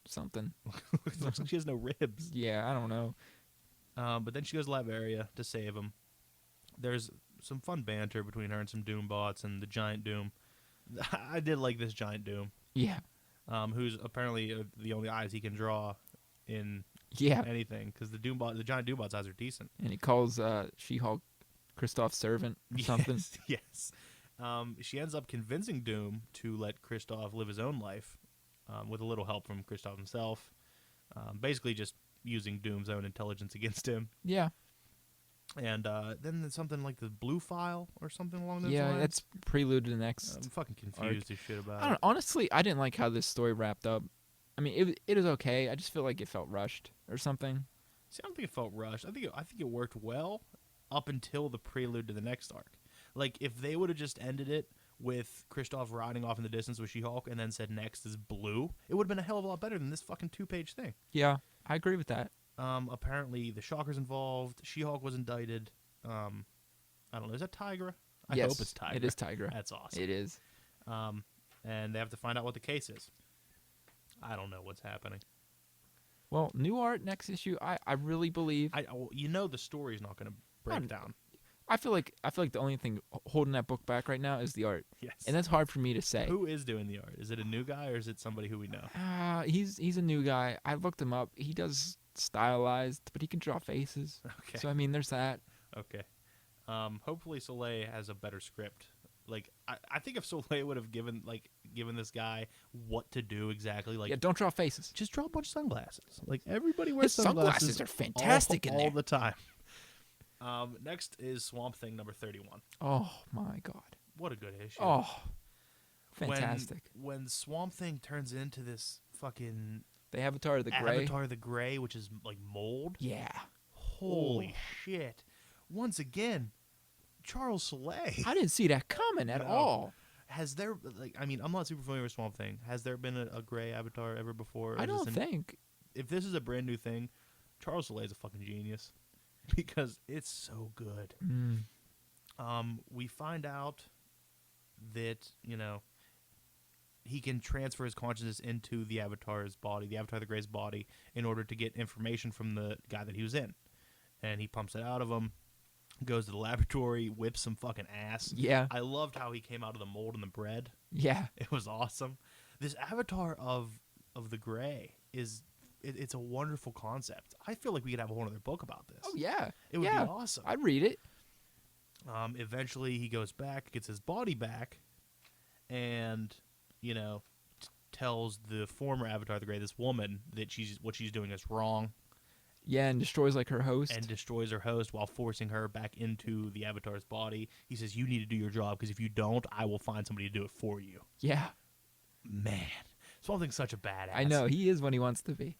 something. It looks like she has no ribs. Yeah, I don't know. But then she goes to Latveria to save him. There's some fun banter between her and some Doom bots and the Giant Doom. I did like this Giant Doom, Yeah. who's apparently the only eyes he can draw in Yeah. anything, because the Giant Doom bot's eyes are decent. And he calls She-Hulk Kristoff's servant or something. Yes. She ends up convincing Doom to let Kristoff live his own life, with a little help from Kristoff himself. Basically just using Doom's own intelligence against him. Yeah. And then there's something like the blue file or something along those Yeah, lines. that's prelude to the next. I'm fucking confused as shit about I don't. it. Honestly, I didn't like how this story wrapped up. I mean, it is okay. I just feel like it felt rushed or something. See, I don't think it felt rushed. I think it worked well up until the prelude to the next arc. Like if they would have just ended it with Kristoff riding off in the distance with She-Hulk and then said next is blue, it would have been a hell of a lot better than this fucking 2-page thing. Yeah, I agree with that. Apparently the Shocker's involved. She-Hulk was indicted. I don't know. Is that Tigra? I Yes, hope it's Tigra. it is Tigra. That's awesome. It is. And they have to find out what the case is. I don't know what's happening. Well, new art next issue. I really believe. The story's not going to break down. I feel like the only thing holding that book back right now is the art, Yes. and that's hard for me to say. Who is doing the art? Is it a new guy or is it somebody who we know? He's a new guy. I looked him up. He does stylized, but he can draw faces. Okay. So I mean, there's that. Okay. Hopefully Soleil has a better script. Like I think if Soleil would have given this guy what to do exactly, like Yeah, don't draw faces. just draw a bunch of sunglasses. Like everybody wears His sunglasses are fantastic in all there. the time. Next is Swamp Thing number 31. Oh my god. What a good issue. Oh, fantastic. When Swamp Thing turns into this fucking The Avatar of the Gray. Avatar the Gray, which is like mold. Yeah. Holy shit. Once again, Charles Soleil. I didn't see that coming at No. all. Has there, I'm not super familiar with Swamp Thing. Has there been a gray Avatar ever before? I don't think. If this is a brand new thing, Charles Soleil is a fucking genius because it's so good. We find out that, he can transfer his consciousness into the Avatar's body, the Avatar the Gray's body, in order to get information from the guy that he was in. And he pumps it out of him, goes to the laboratory, whips some fucking ass. Yeah. I loved how he came out of the mold in the bread. Yeah. It was awesome. This Avatar of the Gray it's a wonderful concept. I feel like we could have a whole other book about this. Oh yeah. It would yeah. be awesome. I'd read it. Eventually he goes back, gets his body back, and tells the former Avatar the Gray, this woman, that what she's doing is wrong. Yeah, and destroys like her host. And destroys her host while forcing her back into the Avatar's body. He says, you need to do your job, because if you don't, I will find somebody to do it for you. Yeah. Man. Swamp Thing's such a badass. I know. He is what he wants to be.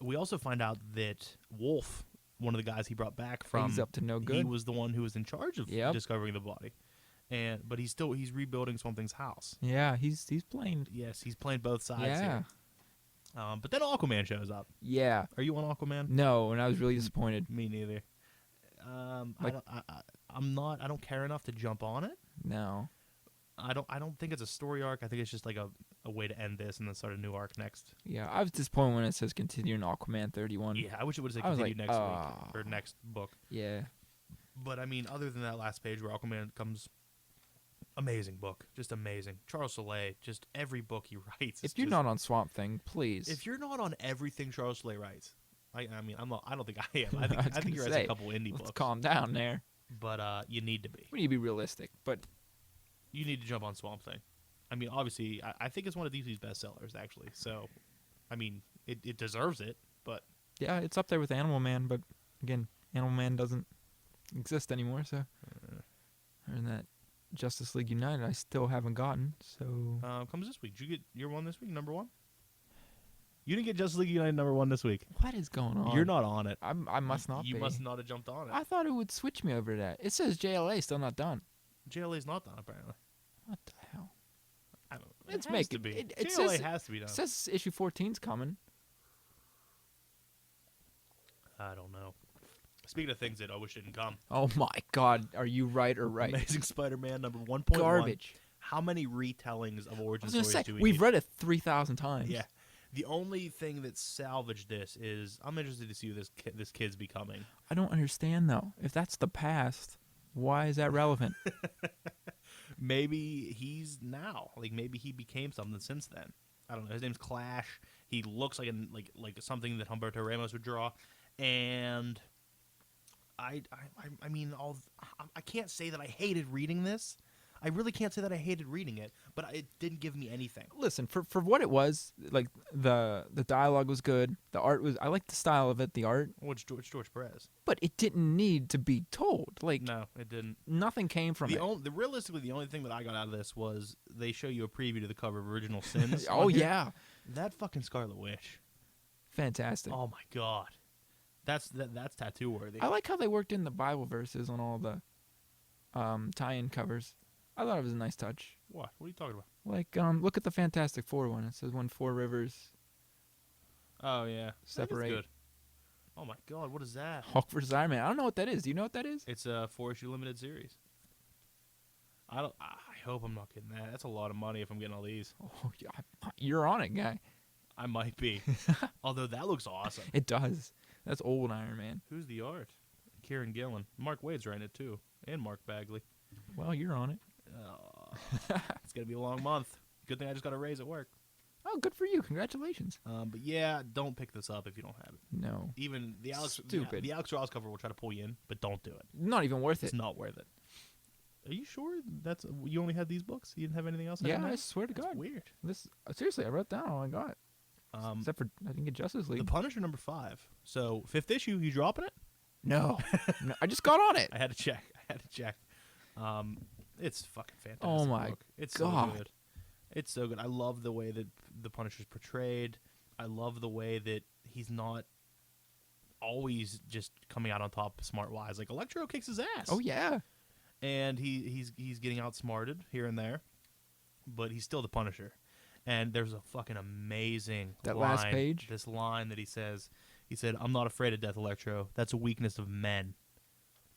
We also find out that Wolf, one of the guys he brought back from... He's up to no good. He was the one who was in charge of Yep. discovering the body. But he's rebuilding Swamp Thing's house. Yeah, he's playing. Yes, he's playing both sides Yeah. here. But then Aquaman shows up. Yeah. Are you on Aquaman? No, and I was really disappointed. Me neither. I don't care enough to jump on it. No. I don't think it's a story arc. I think it's just like a way to end this and then start a new arc next. Yeah, I was disappointed when it says continuing Aquaman 31. Yeah, I wish it would have said I was continue like, next week or next book. Yeah. But I mean, other than that last page where Aquaman comes, amazing book, just amazing. Charles Soleil, just every book he writes. If you're not on Swamp Thing, please. If you're not on everything Charles Soleil writes, I mean, I'm not. I don't think I am. I was think he gonna writes say, a couple indie Let's books. calm down there. But you need to be. We need to be realistic, but You need to jump on Swamp Thing. I mean, obviously, I think it's one of DC's best sellers, actually. So, I mean, it deserves it, but... yeah, it's up there with Animal Man, but again, Animal Man doesn't exist anymore, so... And that Justice League United I still haven't gotten, so... Comes this week. Did you get your one this week, number one? You didn't get Justice League United number one this week. What is going on? You're not on it. I must not You be. must not have jumped on it. I thought it would switch me over to that. It says JLA still not done. JLA's not done, apparently. What the hell? I don't know. It's It has making- to be. it JLA says- has to be done. It says issue 14's coming. I don't know. Speaking of things that I wish didn't come. Oh my god, are you right or right? Amazing Spider-Man number 1.1. Garbage. How many retellings of I origin was gonna stories say, do we we've need? read it 3,000 times. Yeah. The only thing that salvaged this is I'm interested to see who this kid's becoming. I don't understand though. If that's the past, why is that relevant? Maybe he's now. Like maybe he became something since then. I don't know. His name's Clash. He looks like something that Humberto Ramos would draw, and I mean, I can't say that I hated reading this. I really can't say that I hated reading it, but it didn't give me anything. Listen, for what it was, like the dialogue was good, the art was. I liked the style of it, the art, Which George Perez? but it didn't need to be told. Like No, it didn't. nothing came from it. Realistically, the only thing that I got out of this was they show you a preview to the cover of Original Sins. Oh on here. yeah, That fucking Scarlet Witch. fantastic. Oh my god, that's tattoo worthy. I like how they worked in the Bible verses on all the tie-in covers. I thought it was a nice touch. What? What are you talking about? Like, look at the Fantastic Four one. It says when four rivers Oh yeah, separate. That is good. Oh my god, what is that? Hulk versus Iron Man. I don't know what that is. Do you know what that is? It's a 4-issue limited series. I hope I'm not getting that. That's a lot of money if I'm getting all these. Oh, yeah, you're on it, guy. I might be. Although that looks awesome. It does. That's old Iron Man. Who's the art? Kieran Gillen. Mark Wade's writing it too, and Mark Bagley. Well, you're on it. It's gonna be a long month. Good thing I just got a raise at work. Oh, good for you. Congratulations. But yeah, don't pick this up if you don't have it. No. Even the Stupid. the Alex Ross cover will try to pull you in, but don't do it. Not even worth It's it. not worth it. Are you sure that's you only had these books? You didn't have anything else? Yeah, I swear to That's God. weird. This seriously, I wrote down all I got. Except for I didn't get Justice The League. Punisher number 5. So 5th issue, you dropping it? No. No, I just got on it. I had to check. It's fucking fantastic. Oh my book. It's God. so good. It's so good. I love the way that the Punisher's portrayed. I love the way that he's not always just coming out on top smart wise. Like Electro kicks his ass. Oh yeah. And he's getting outsmarted here and there, but he's still the Punisher. And there's a fucking amazing That line, last page? This line that he says. He said, "I'm not afraid of death, Electro. That's a weakness of men.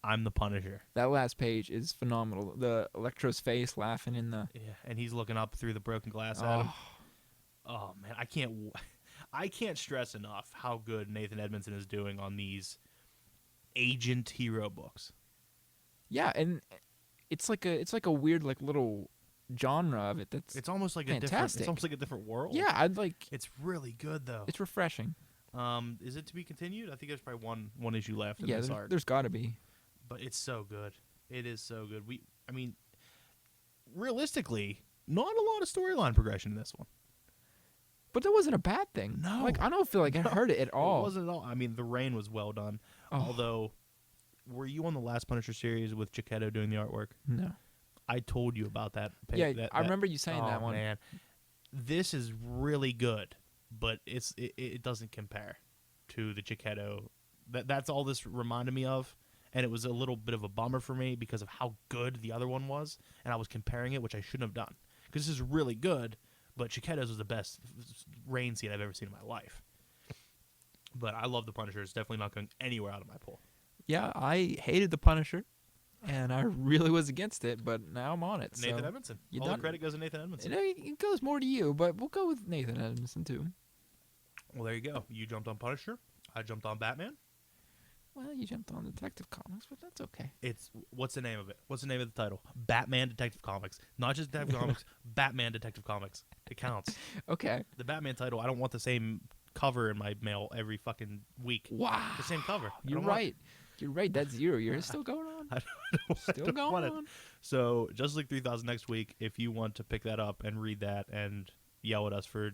I'm the Punisher." That last page is phenomenal. The Electro's face laughing in the. Yeah, and he's looking up through the broken glass at him. Oh, Oh man, I can't stress enough how good Nathan Edmondson is doing on these agent hero books. yeah, and it's like a weird like little genre of it. That's It's almost like fantastic. it's almost like a different world. yeah. I'd like. It's really good though. It's refreshing. Is it to be continued? I think there's probably one issue left in Yeah, this arc. there's got to be. But it's so good. It is so good. I mean, realistically, not a lot of storyline progression in this one. But that wasn't a bad thing. No. Like I don't feel like I heard it at all. It wasn't at all. I mean, the rain was well done. Oh. Although, were you on the last Punisher series with Giacchetto doing the artwork? No. I told you about that. Yeah, I remember you saying that one. Man, this is really good, but it doesn't compare to the Giacchetto. That's all this reminded me of, and it was a little bit of a bummer for me because of how good the other one was, and I was comparing it, which I shouldn't have done because this is really good, but Giacchetto's was the best rain scene I've ever seen in my life. But I love the Punisher. It's definitely not going anywhere out of my pull. Yeah, I hated the Punisher, and I really was against it. But now I'm on it. Nathan so Edmondson. you All the done- credit goes to Nathan Edmondson. It goes more to you, but we'll go with Nathan Edmondson too. Well, there you go. You jumped on Punisher. I jumped on Batman. Well, you jumped on Detective Comics, but that's okay. What's the name of it? What's the name of the title? Batman Detective Comics. Not just Detective Comics, Batman Detective Comics. It counts. Okay. The Batman title, I don't want the same cover in my mail every fucking week. Wow. The same cover. I You're don't want right. You're right. That's zero. You're still going on. I Still don't going want it. on. So, Justice League 3000 next week, if you want to pick that up and read that and yell at us for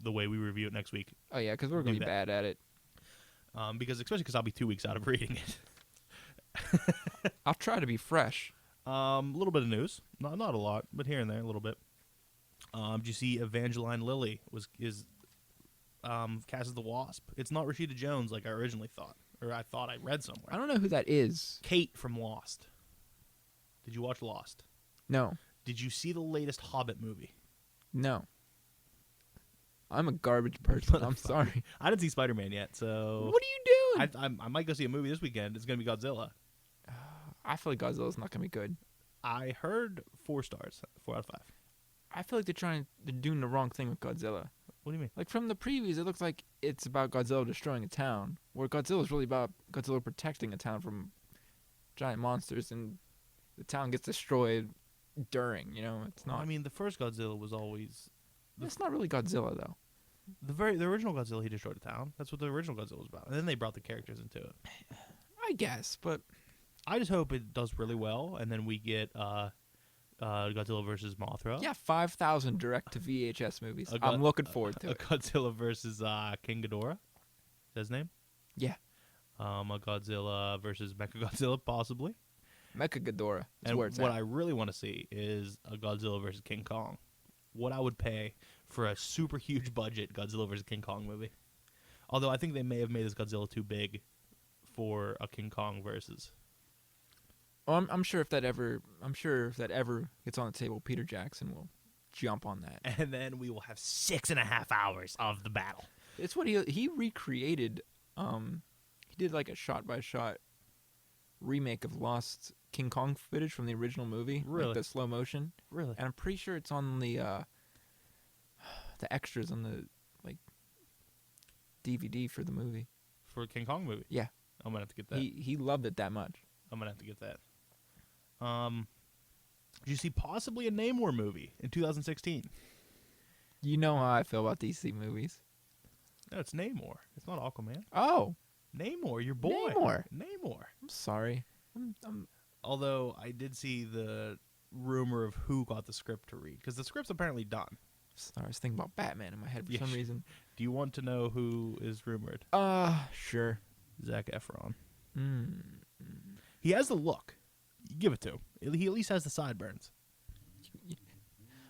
the way we review it next week. Oh yeah, because we're gonna Do be that. bad at it. Especially because I'll be 2 weeks out of reading it. I'll try to be fresh. A little bit of news, not a lot, but here and there a little bit. Did you see Evangeline Lilly is cast as the Wasp? It's not Rashida Jones like I originally thought, or I thought I read somewhere. I don't know who that is. Kate from Lost. Did you watch Lost? No. Did you see the latest Hobbit movie? No. I'm a garbage person. I'm sorry. I didn't see Spider-Man yet, so What are you doing? I might go see a movie this weekend. It's gonna be Godzilla. I feel like Godzilla's not gonna be good. I heard 4 stars, 4 out of 5. I feel like they're doing the wrong thing with Godzilla. What do you mean? Like from the previews, it looks like it's about Godzilla destroying a town, where Godzilla's really about Godzilla protecting a town from giant monsters, and the town gets destroyed during. You know, it's not. I mean, the first Godzilla was always It's not really Godzilla though. the original Godzilla. He destroyed a town. That's what the original Godzilla was about. And then they brought the characters into it. I guess, but I just hope it does really well, and then we get Godzilla versus Mothra. Yeah, 5,000 direct to VHS movies. A I'm looking forward to a it. Godzilla versus King Ghidorah. Is that his name? Yeah, A Godzilla versus Mechagodzilla, possibly. Mecha Ghidorah. That's And where it's what at. I really want to see is a Godzilla versus King Kong. What I would pay for a super huge budget Godzilla versus King Kong movie. Although I think they may have made this Godzilla too big for a King Kong versus. Oh, I'm sure if that ever gets on the table, Peter Jackson will jump on that. And then we will have 6.5 hours of the battle. It's what he recreated. He did like a shot by shot remake of lost King Kong footage from the original movie, Really? like the slow motion. Really? And I'm pretty sure it's on the extras on the like DVD for the movie. For a King Kong movie? Yeah, I'm going to have to get that. he loved it that much. I'm going to have to get that. Did you see possibly a Namor movie in 2016? You know how I feel about DC movies. No, it's Namor. It's not Aquaman. Oh, Namor, your boy. Namor. Namor. I'm sorry. I'm Although I did see the rumor of who got the script to read, because the script's apparently done. sorry. I was thinking about Batman in my head for Yeah, some reason. Do you want to know who is rumored? Sure. Zac Efron. Mm. He has the look. You give it to him. He at least has the sideburns.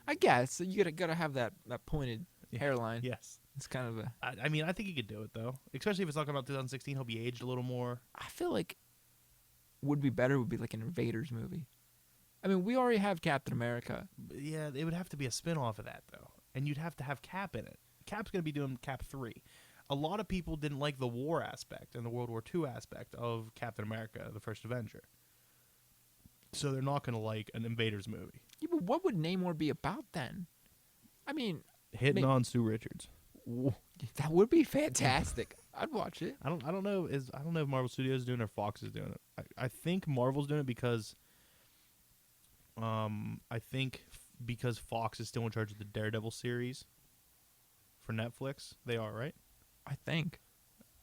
I guess you gotta have that pointed Yeah. hairline. Yes. It's kind of a. I mean, I think he could do it, though. Especially if it's talking about 2016. He'll be aged a little more. I feel like would be like an Invaders movie. I mean, we already have Captain America. Yeah, it would have to be a spin-off of that, though. And you'd have to have Cap in it. Cap's going to be doing Cap 3. A lot of people didn't like the war aspect and the World War II aspect of Captain America, the First Avenger. So they're not going to like an Invaders movie. Yeah, but what would Namor be about then? I mean, Hitting on Sue Richards. that would be fantastic. I'd watch it. I don't know if Marvel Studios is doing it or Fox is doing it. I think Marvel's doing it because because Fox is still in charge of the Daredevil series for Netflix. They are, right? I think.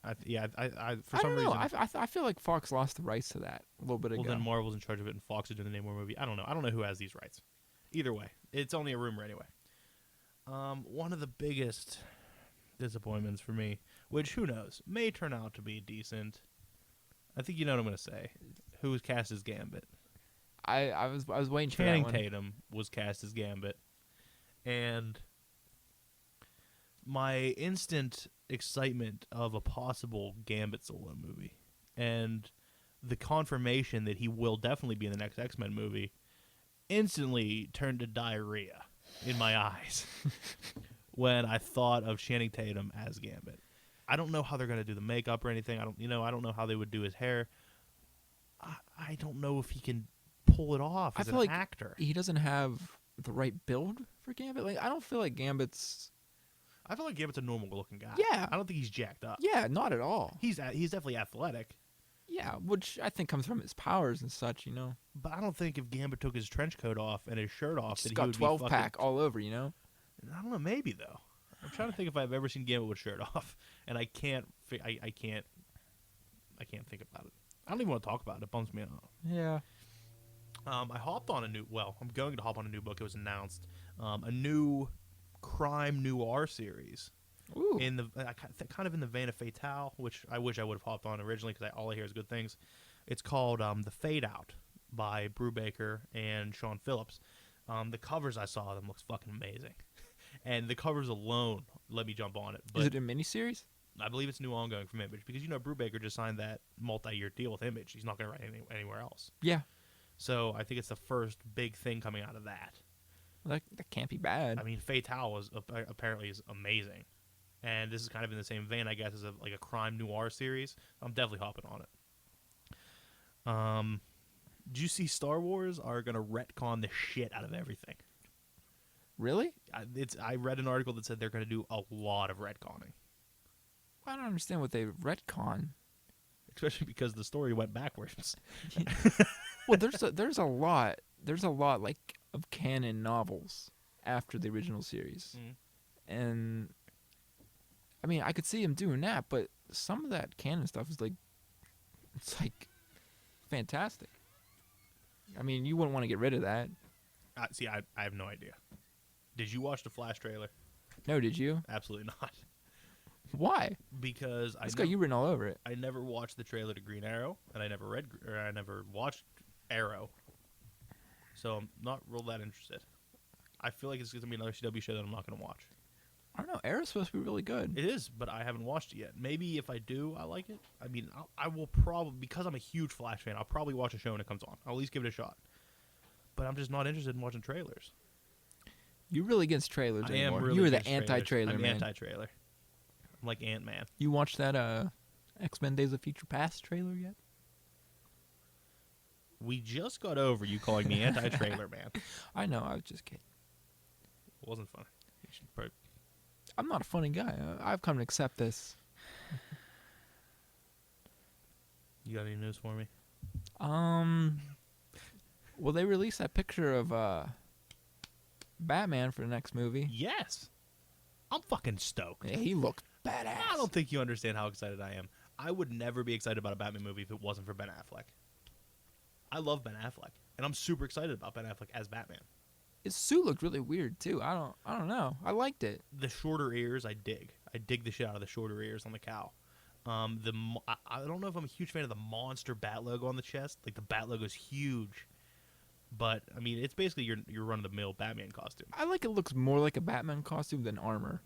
For I some don't know. reason. I feel like Fox lost the rights to that a little bit ago. Well, then Marvel's in charge of it, and Fox is doing the Namor movie. I don't know who has these rights. Either way, it's only a rumor anyway. One of the biggest disappointments for me, which who knows, may turn out to be decent. I think you know what I'm going to say. Who was cast as Gambit? I was waiting for that Channing one. Tatum was cast as Gambit, and my instant excitement of a possible Gambit solo movie, and the confirmation that he will definitely be in the next X-Men movie, instantly turned to diarrhea in my eyes when I thought of Channing Tatum as Gambit. I don't know how they're going to do the makeup or anything. I don't know how they would do his hair. I don't know if he can pull it off as I feel an like actor. he doesn't have the right build for Gambit. Like I don't feel like Gambit's. I feel like Gambit's a normal looking guy. Yeah. I don't think he's jacked up. Yeah, not at all. He's definitely athletic, Yeah, which I think comes from his powers and such. You know, but I don't think if Gambit took his trench coat off and his shirt off, he's that he got would 12 be pack all over. You know. I don't know, maybe though. I'm trying to think if I've ever seen Gambit with shirt off, and I can't think about it. I don't even want to talk about it. It bums me out. Yeah. I hopped on I'm going to hop on a new book. It was announced, a new crime noir series. Ooh. In the kind of in the vein of Fatale, which I wish I would have hopped on originally because all I hear is good things. It's called The Fade Out by Brubaker and Sean Phillips. The covers I saw of them looks fucking amazing, and the covers alone let me jump on it. But Is it a miniseries? I believe it's new ongoing from Image because Brubaker just signed that multi-year deal with Image. He's not going to write anywhere else. Yeah. So I think it's the first big thing coming out of that. Well, that can't be bad. I mean, Fatale was apparently is amazing, and this is kind of in the same vein, I guess, as a crime noir series. I'm definitely hopping on it. Did you see Star Wars are gonna retcon the shit out of everything? Really? I read an article that said they're gonna do a lot of retconning, I don't understand what they retcon. especially because the story went backwards. Well, there's a lot like of canon novels after the original series, and I mean I could see him doing that, but some of that canon stuff is it's fantastic. I mean, you wouldn't want to get rid of that. See, I have no idea. Did you watch the Flash trailer? No, did you? Absolutely not. Why? Because It's got you written all over it. I never watched the trailer to Green Arrow, and I never watched Arrow, so I'm not real that interested. I feel like it's going to be another CW show that I'm not going to watch. I don't know. Arrow's supposed to be really good. It is, but I haven't watched it yet. Maybe if I do, I like it. I mean, I will probably, because I'm a huge Flash fan, I'll probably watch a show when it comes on. I'll at least give it a shot. But I'm just not interested in watching trailers. You're really against trailers I anymore. am really You were the against trailers. anti-trailer I'm man. anti-trailer. I'm like Ant-Man. You watched that X-Men Days of Future Past trailer yet? We just got over you calling me anti-trailer man. I know. I was just kidding. It wasn't funny. You should probably... I'm not a funny guy. I've come to accept this. You got any news for me? Well, they released that picture of Batman for the next movie. Yes. I'm fucking stoked. Yeah, he looked badass. I don't think you understand how excited I am. I would never be excited about a Batman movie if it wasn't for Ben Affleck. I love Ben Affleck, and I'm super excited about Ben Affleck as Batman. His suit looked really weird too. I don't know. I liked it. The shorter ears, I dig. I dig the shit out of the shorter ears on the cow. I don't know if I'm a huge fan of the monster bat logo on the chest. Like the bat logo is huge, but I mean it's basically your run of the mill Batman costume. I like it looks more like a Batman costume than armor.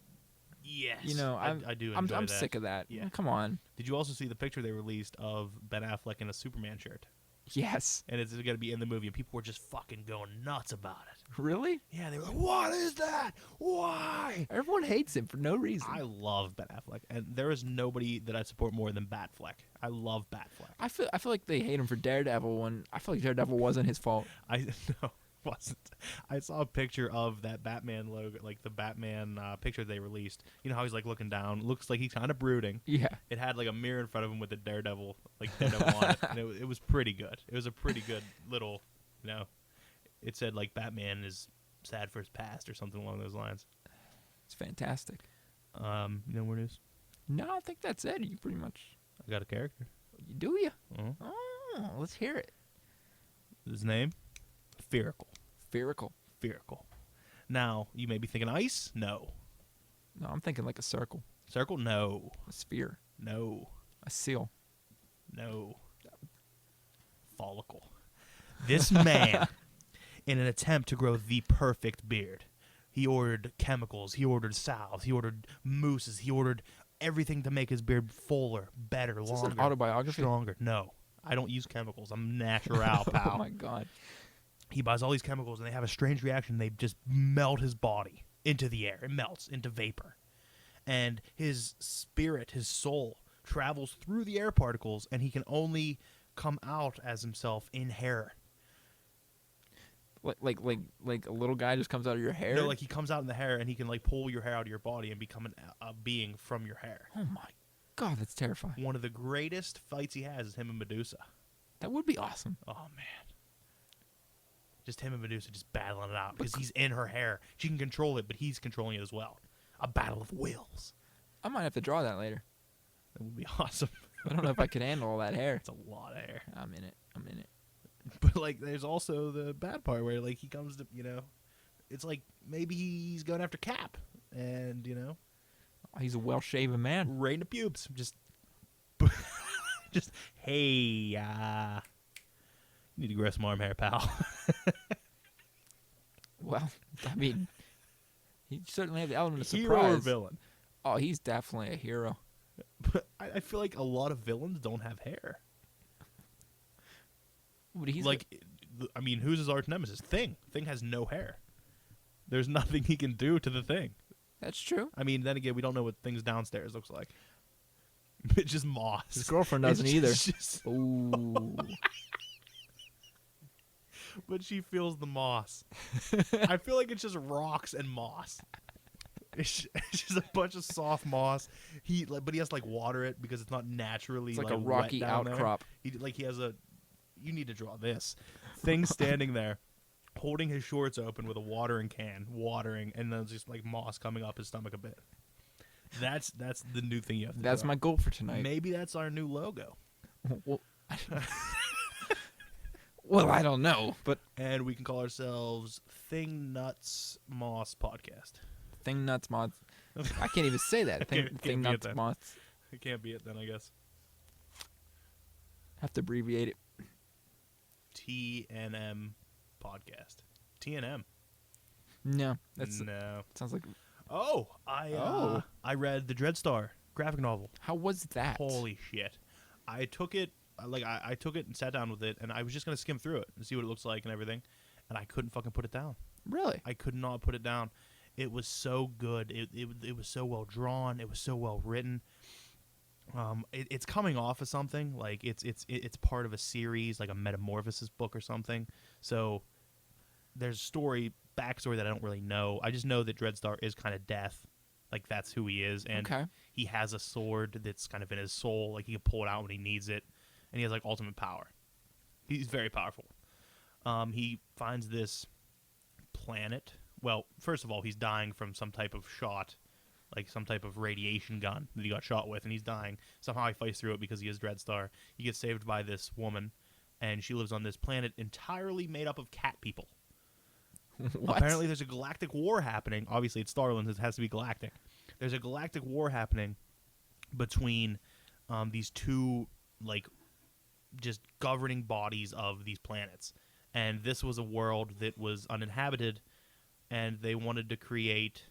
Yes, You know, I do. I'm Enjoy that. sick of that. Yeah. Come on. Did you also see the picture they released of Ben Affleck in a Superman shirt? Yes. And it's going to be in the movie, and people were just fucking going nuts about it. Really? Yeah, they were like, "What is that? Why?" Everyone hates him for no reason. I love Ben Affleck, and there is nobody that I support more than Batfleck. I love Batfleck. I feel like they hate him for Daredevil when I feel like Daredevil wasn't his fault. No, it wasn't. I saw a picture of that Batman logo, like the Batman picture they released. You know how he's like looking down, looks like he's kind of brooding. Yeah. It had like a mirror in front of him with the Daredevil on it, and it was pretty good. It was a pretty good little, it said like Batman is sad for his past or something along those lines. It's fantastic. No more news. No, I think that's it. You pretty much I got a character. do you? Uh-huh. Oh, let's hear it. His name, Fear-icle. Fear-icle. Fear-icle. Now you may be thinking ice. No. No, I'm thinking like a circle, Circle. No. a sphere, No. a seal. No. Follicle. This man, in an attempt to grow the perfect beard, he ordered chemicals, he ordered salves, he ordered mousses, he ordered everything to make his beard fuller, better, Is this longer, an autobiography? stronger. No. I don't use chemicals. I'm natural, pal. Oh my god. He buys all these chemicals, and they have a strange reaction. They just melt his body into the air. It melts into vapor. And his spirit, his soul, travels through the air particles, and he can only come out as himself in hair. Like a little guy just comes out of your hair. No, like he comes out in the hair, and he can like pull your hair out of your body and become a being from your hair. Oh my god, that's terrifying. One of the greatest fights he has is him and Medusa. That would be awesome. Oh, man. Just him and Medusa just battling it out because he's in her hair. She can control it, but he's controlling it as well. A battle of wills. I might have to draw that later. That would be awesome. I don't know if I could handle all that hair. It's a lot of hair. I'm in it. But, like, there's also the bad part where, like, he comes to, it's like maybe he's going after Cap. And, Oh, he's a well-shaven man. right in the pubes. Just, hey, you need to grow some arm hair, pal. Well, I mean, he certainly had the element of surprise. Hero or villain? Oh, he's definitely a hero. But I feel like a lot of villains don't have hair. But he's Like, I mean, who's his arch nemesis? Thing. Thing has no hair. There's nothing he can do to the Thing. that's true. I mean, then again, we don't know what Thing's downstairs looks like. It's just moss. His girlfriend doesn't either. Just, Ooh. but she feels the moss. I feel like it's just rocks and moss. It's just a bunch of soft moss. But he has to like water it because it's not naturally. It's like a wet rocky down there. outcrop. He has a. You need to draw this Thing standing there, holding his shorts open with a watering can, watering, and then just like moss coming up his stomach a bit. That's the new thing you have to That's draw. my goal for tonight. Maybe that's our new logo. Well, Well, I don't know, but And we can call ourselves Thing Nuts Moss Podcast. Thing Nuts Moths. I can't even say that. Can't Thing be it Nuts then. Moths. It can't be it then, I guess. Have to abbreviate it. TNM Podcast. TNM. No, that's No. sounds like. Oh, I read the Dreadstar graphic novel. How was that? Holy shit! I took it I took it and sat down with it, and I was just gonna skim through it and see what it looks like and everything, and I couldn't fucking put it down. Really? I could not put it down. It was so good. It was so well drawn. It was so well written. It's coming off of something like it's part of a series, like a Metamorphosis book or something. So there's backstory that I don't really know. I just know that Dreadstar is kind of death, like that's who he is, and Okay. he has a sword that's kind of in his soul, like he can pull it out when he needs it, and he has like ultimate power. He's very powerful. He finds this planet. Well, first of all, he's dying from some type of shot, like some type of radiation gun that he got shot with, and he's dying. Somehow he fights through it because he is Dreadstar. He gets saved by this woman, and she lives on this planet entirely made up of cat people. What? Apparently there's a galactic war happening. Obviously it's Starland, it has to be galactic. There's a galactic war happening between these two, like, just governing bodies of these planets. And this was a world that was uninhabited, and they wanted to create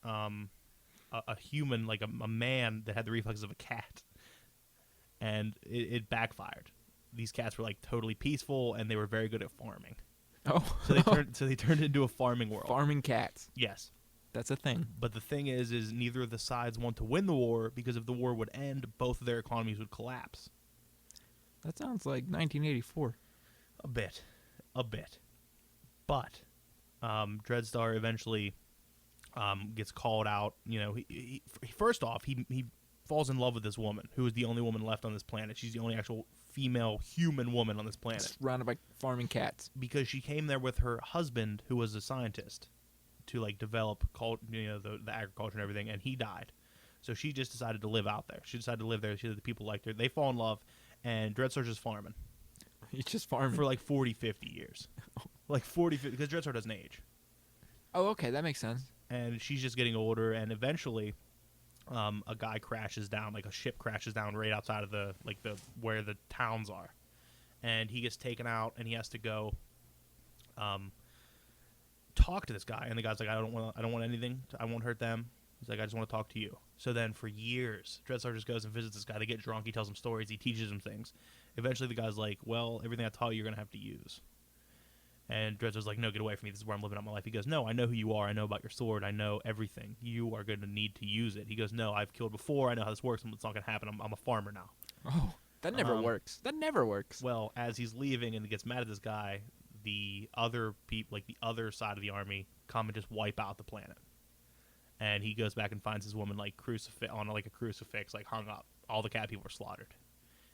a human, like a man that had the reflexes of a cat. And it backfired. These cats were like totally peaceful, and they were very good at farming. Oh. So they turned it into a farming world. Farming cats. Yes. That's a thing. But the thing is neither of the sides want to win the war, because if the war would end, both of their economies would collapse. That sounds like 1984. A bit. But Dreadstar eventually gets called out. You know, he first off, he falls in love with this woman, who is the only woman left on this planet. She's the only actual female human woman on this planet. Surrounded by farming cats. Because she came there with her husband, who was a scientist, to like develop the agriculture and everything, and he died. So she just decided to live out there. She decided to live there. The people liked her. They fall in love, and Dreadstar's just farming. He's just farming. For like 40, 50 years. Like 40, 50, because Dreadstar doesn't age. Oh, okay, that makes sense. And she's just getting older, and eventually a guy crashes down, like a ship crashes down right outside of where the towns are. And he gets taken out, and he has to go talk to this guy. And the guy's like, I don't want anything. I won't hurt them. He's like, I just want to talk to you. So then for years, Dreadstar just goes and visits this guy. They get drunk. He tells him stories. He teaches him things. Eventually the guy's like, well, everything I taught you, you're going to have to use. And Dreadstar's like, no, get away from me. This is where I'm living out my life. He goes, no, I know who you are. I know about your sword. I know everything. You are going to need to use it. He goes, no, I've killed before. I know how this works. It's not going to happen. I'm a farmer now. Oh, that never works. That never works. Well, as he's leaving and gets mad at this guy, the other people, like the other side of the army, come and just wipe out the planet. And he goes back and finds his woman like on like a crucifix, like hung up. All the cat people are slaughtered.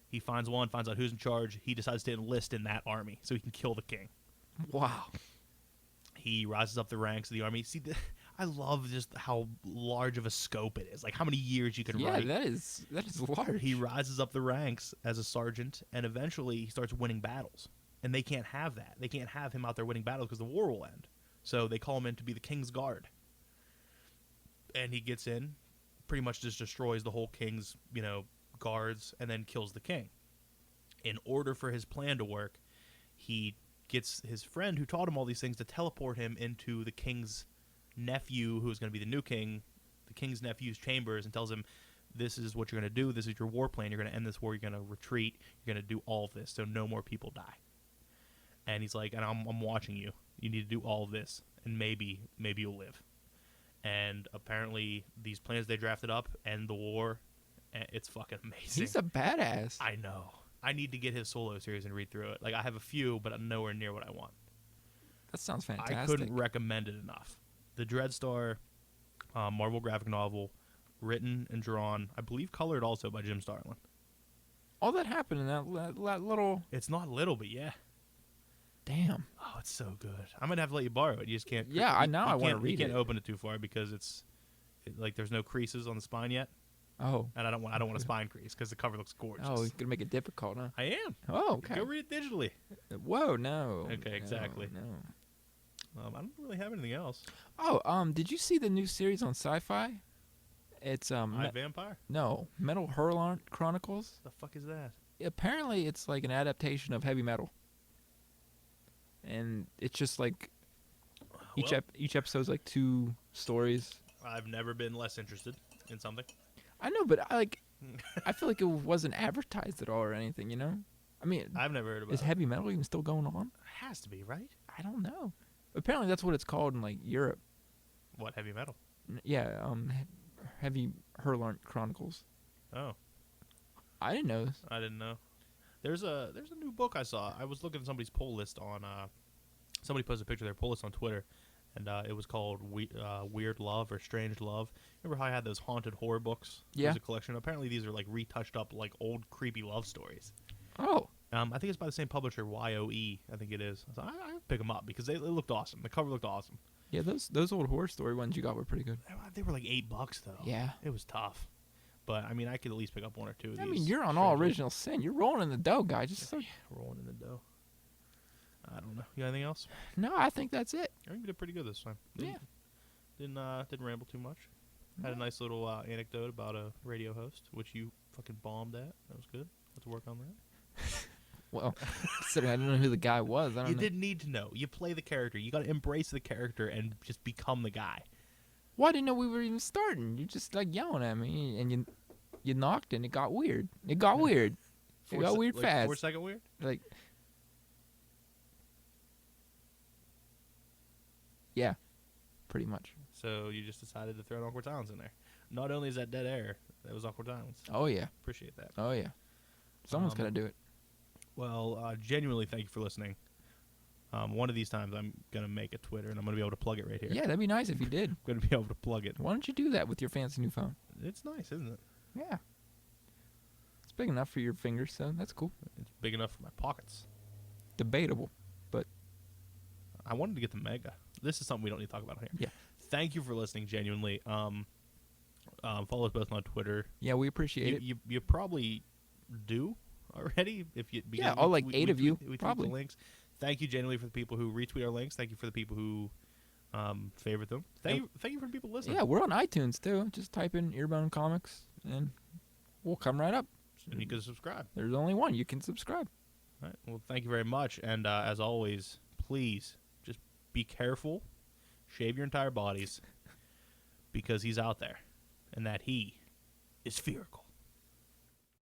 He finds one, finds out who's in charge. He decides to enlist in that army so he can kill the king. Wow. He rises up the ranks of the army. See, I love just how large of a scope it is. Like how many years you can write. Yeah, that is large. He rises up the ranks as a sergeant, and eventually he starts winning battles. And they can't have that. They can't have him out there winning battles because the war will end. So they call him in to be the king's guard. And he gets in, pretty much just destroys the whole king's, guards, and then kills the king. In order for his plan to work, he gets his friend who taught him all these things to teleport him into the king's nephew, who is going to be the new king, the king's nephew's chambers, and tells him, this is what you're going to do. This is your war plan. You're going to end this war. You're going to retreat. You're going to do all of this so no more people die. And he's like, and I'm watching you. You need to do all of this, and maybe you'll live. And apparently these plans they drafted up end the war. And it's fucking amazing. He's a badass. I know. I need to get his solo series and read through it. Like, I have a few, but I'm nowhere near what I want. That sounds fantastic. I couldn't recommend it enough. The Dreadstar Marvel graphic novel, written and drawn, I believe colored also by Jim Starlin. All that happened in that little... It's not little, but yeah. Damn. Oh, it's so good. I'm gonna have to let you borrow it. You just can't. Yeah, I want to read it. You can't open it too far because there's no creases on the spine yet. Oh. and I don't want a spine crease because the cover looks gorgeous. Oh, it's gonna make it difficult, huh? I am. Oh, okay. Go read it digitally. Whoa, no. Okay, exactly. No. I don't really have anything else. Oh, did you see the new series on Sci-Fi? It's Vampire. no, Metal Hurlant Chronicles. The fuck is that? Apparently, it's like an adaptation of heavy metal, and it's just like each Well, each episode's like 2 stories. I've never been less interested in something. I know, but I feel like it wasn't advertised at all or anything. You know, I mean, I've never heard about is it. heavy metal even still going on? It has to be, right? I don't know. Apparently, that's what it's called in like Europe. What, heavy metal? Yeah, Heavy Hurlant Chronicles. Oh, I didn't know this. I didn't know. There's a new book I saw. I was looking at somebody's pull list on somebody posted a picture of their pull list on Twitter, and it was called Weird Love or Strange Love. Remember how I had those haunted horror books? Yeah. There's a collection. Apparently these are like retouched up like old creepy love stories. Oh, I think it's by the same publisher, YOE. I think it is. So I pick them up because they looked awesome. The cover looked awesome. yeah, those old horror story ones you got were pretty good. They were like $8 though. Yeah. It was tough. But I mean, I could at least pick up 1 or 2 of these. I mean, you're on all original sin. You're rolling in the dough, guy. Just rolling in the dough. I don't know. You got anything else? no, I think that's it. I think we did pretty good this time. Yeah. Didn't ramble too much. Had a nice little anecdote about a radio host, which you fucking bombed at. That was good. Let's work on that. Well, considering I didn't know who the guy was, I don't You know. didn't need to know. You play the character. You got to embrace the character and just become the guy. Well, I didn't know we were even starting. You just like yelling at me, and you knocked, and it got weird. It got weird. It got weird like fast. 4-second weird? Like, yeah, pretty much. So you just decided to throw an awkward silence in there. Not only is that dead air, that was awkward silence. Oh yeah. Appreciate that. Oh yeah. Someone's gotta do it. Well, genuinely, thank you for listening. One of these times, I'm gonna make a Twitter, and I'm gonna be able to plug it right here. Yeah, that'd be nice if you did. I'm gonna be able to plug it. Why don't you do that with your fancy new phone? It's nice, isn't it? Yeah. It's big enough for your fingers, so that's cool. It's big enough for my pockets. Debatable, but I wanted to get the Mega. This is something we don't need to talk about here. yeah. Thank you for listening, genuinely. Follow us both on Twitter. Yeah, we appreciate it. You probably do already. If you Yeah, all like 8 of you, we tweet probably. the links. Thank you genuinely for the people who retweet our links. Thank you for the people who favorite them. Thank you for the people listening. Yeah, we're on iTunes too. Just type in Earbone Comics and we'll come right up. And you can subscribe. There's only one. You can subscribe. All right. Well, thank you very much. And as always, please just be careful. Shave your entire bodies because he's out there, and that he is Fear-icle.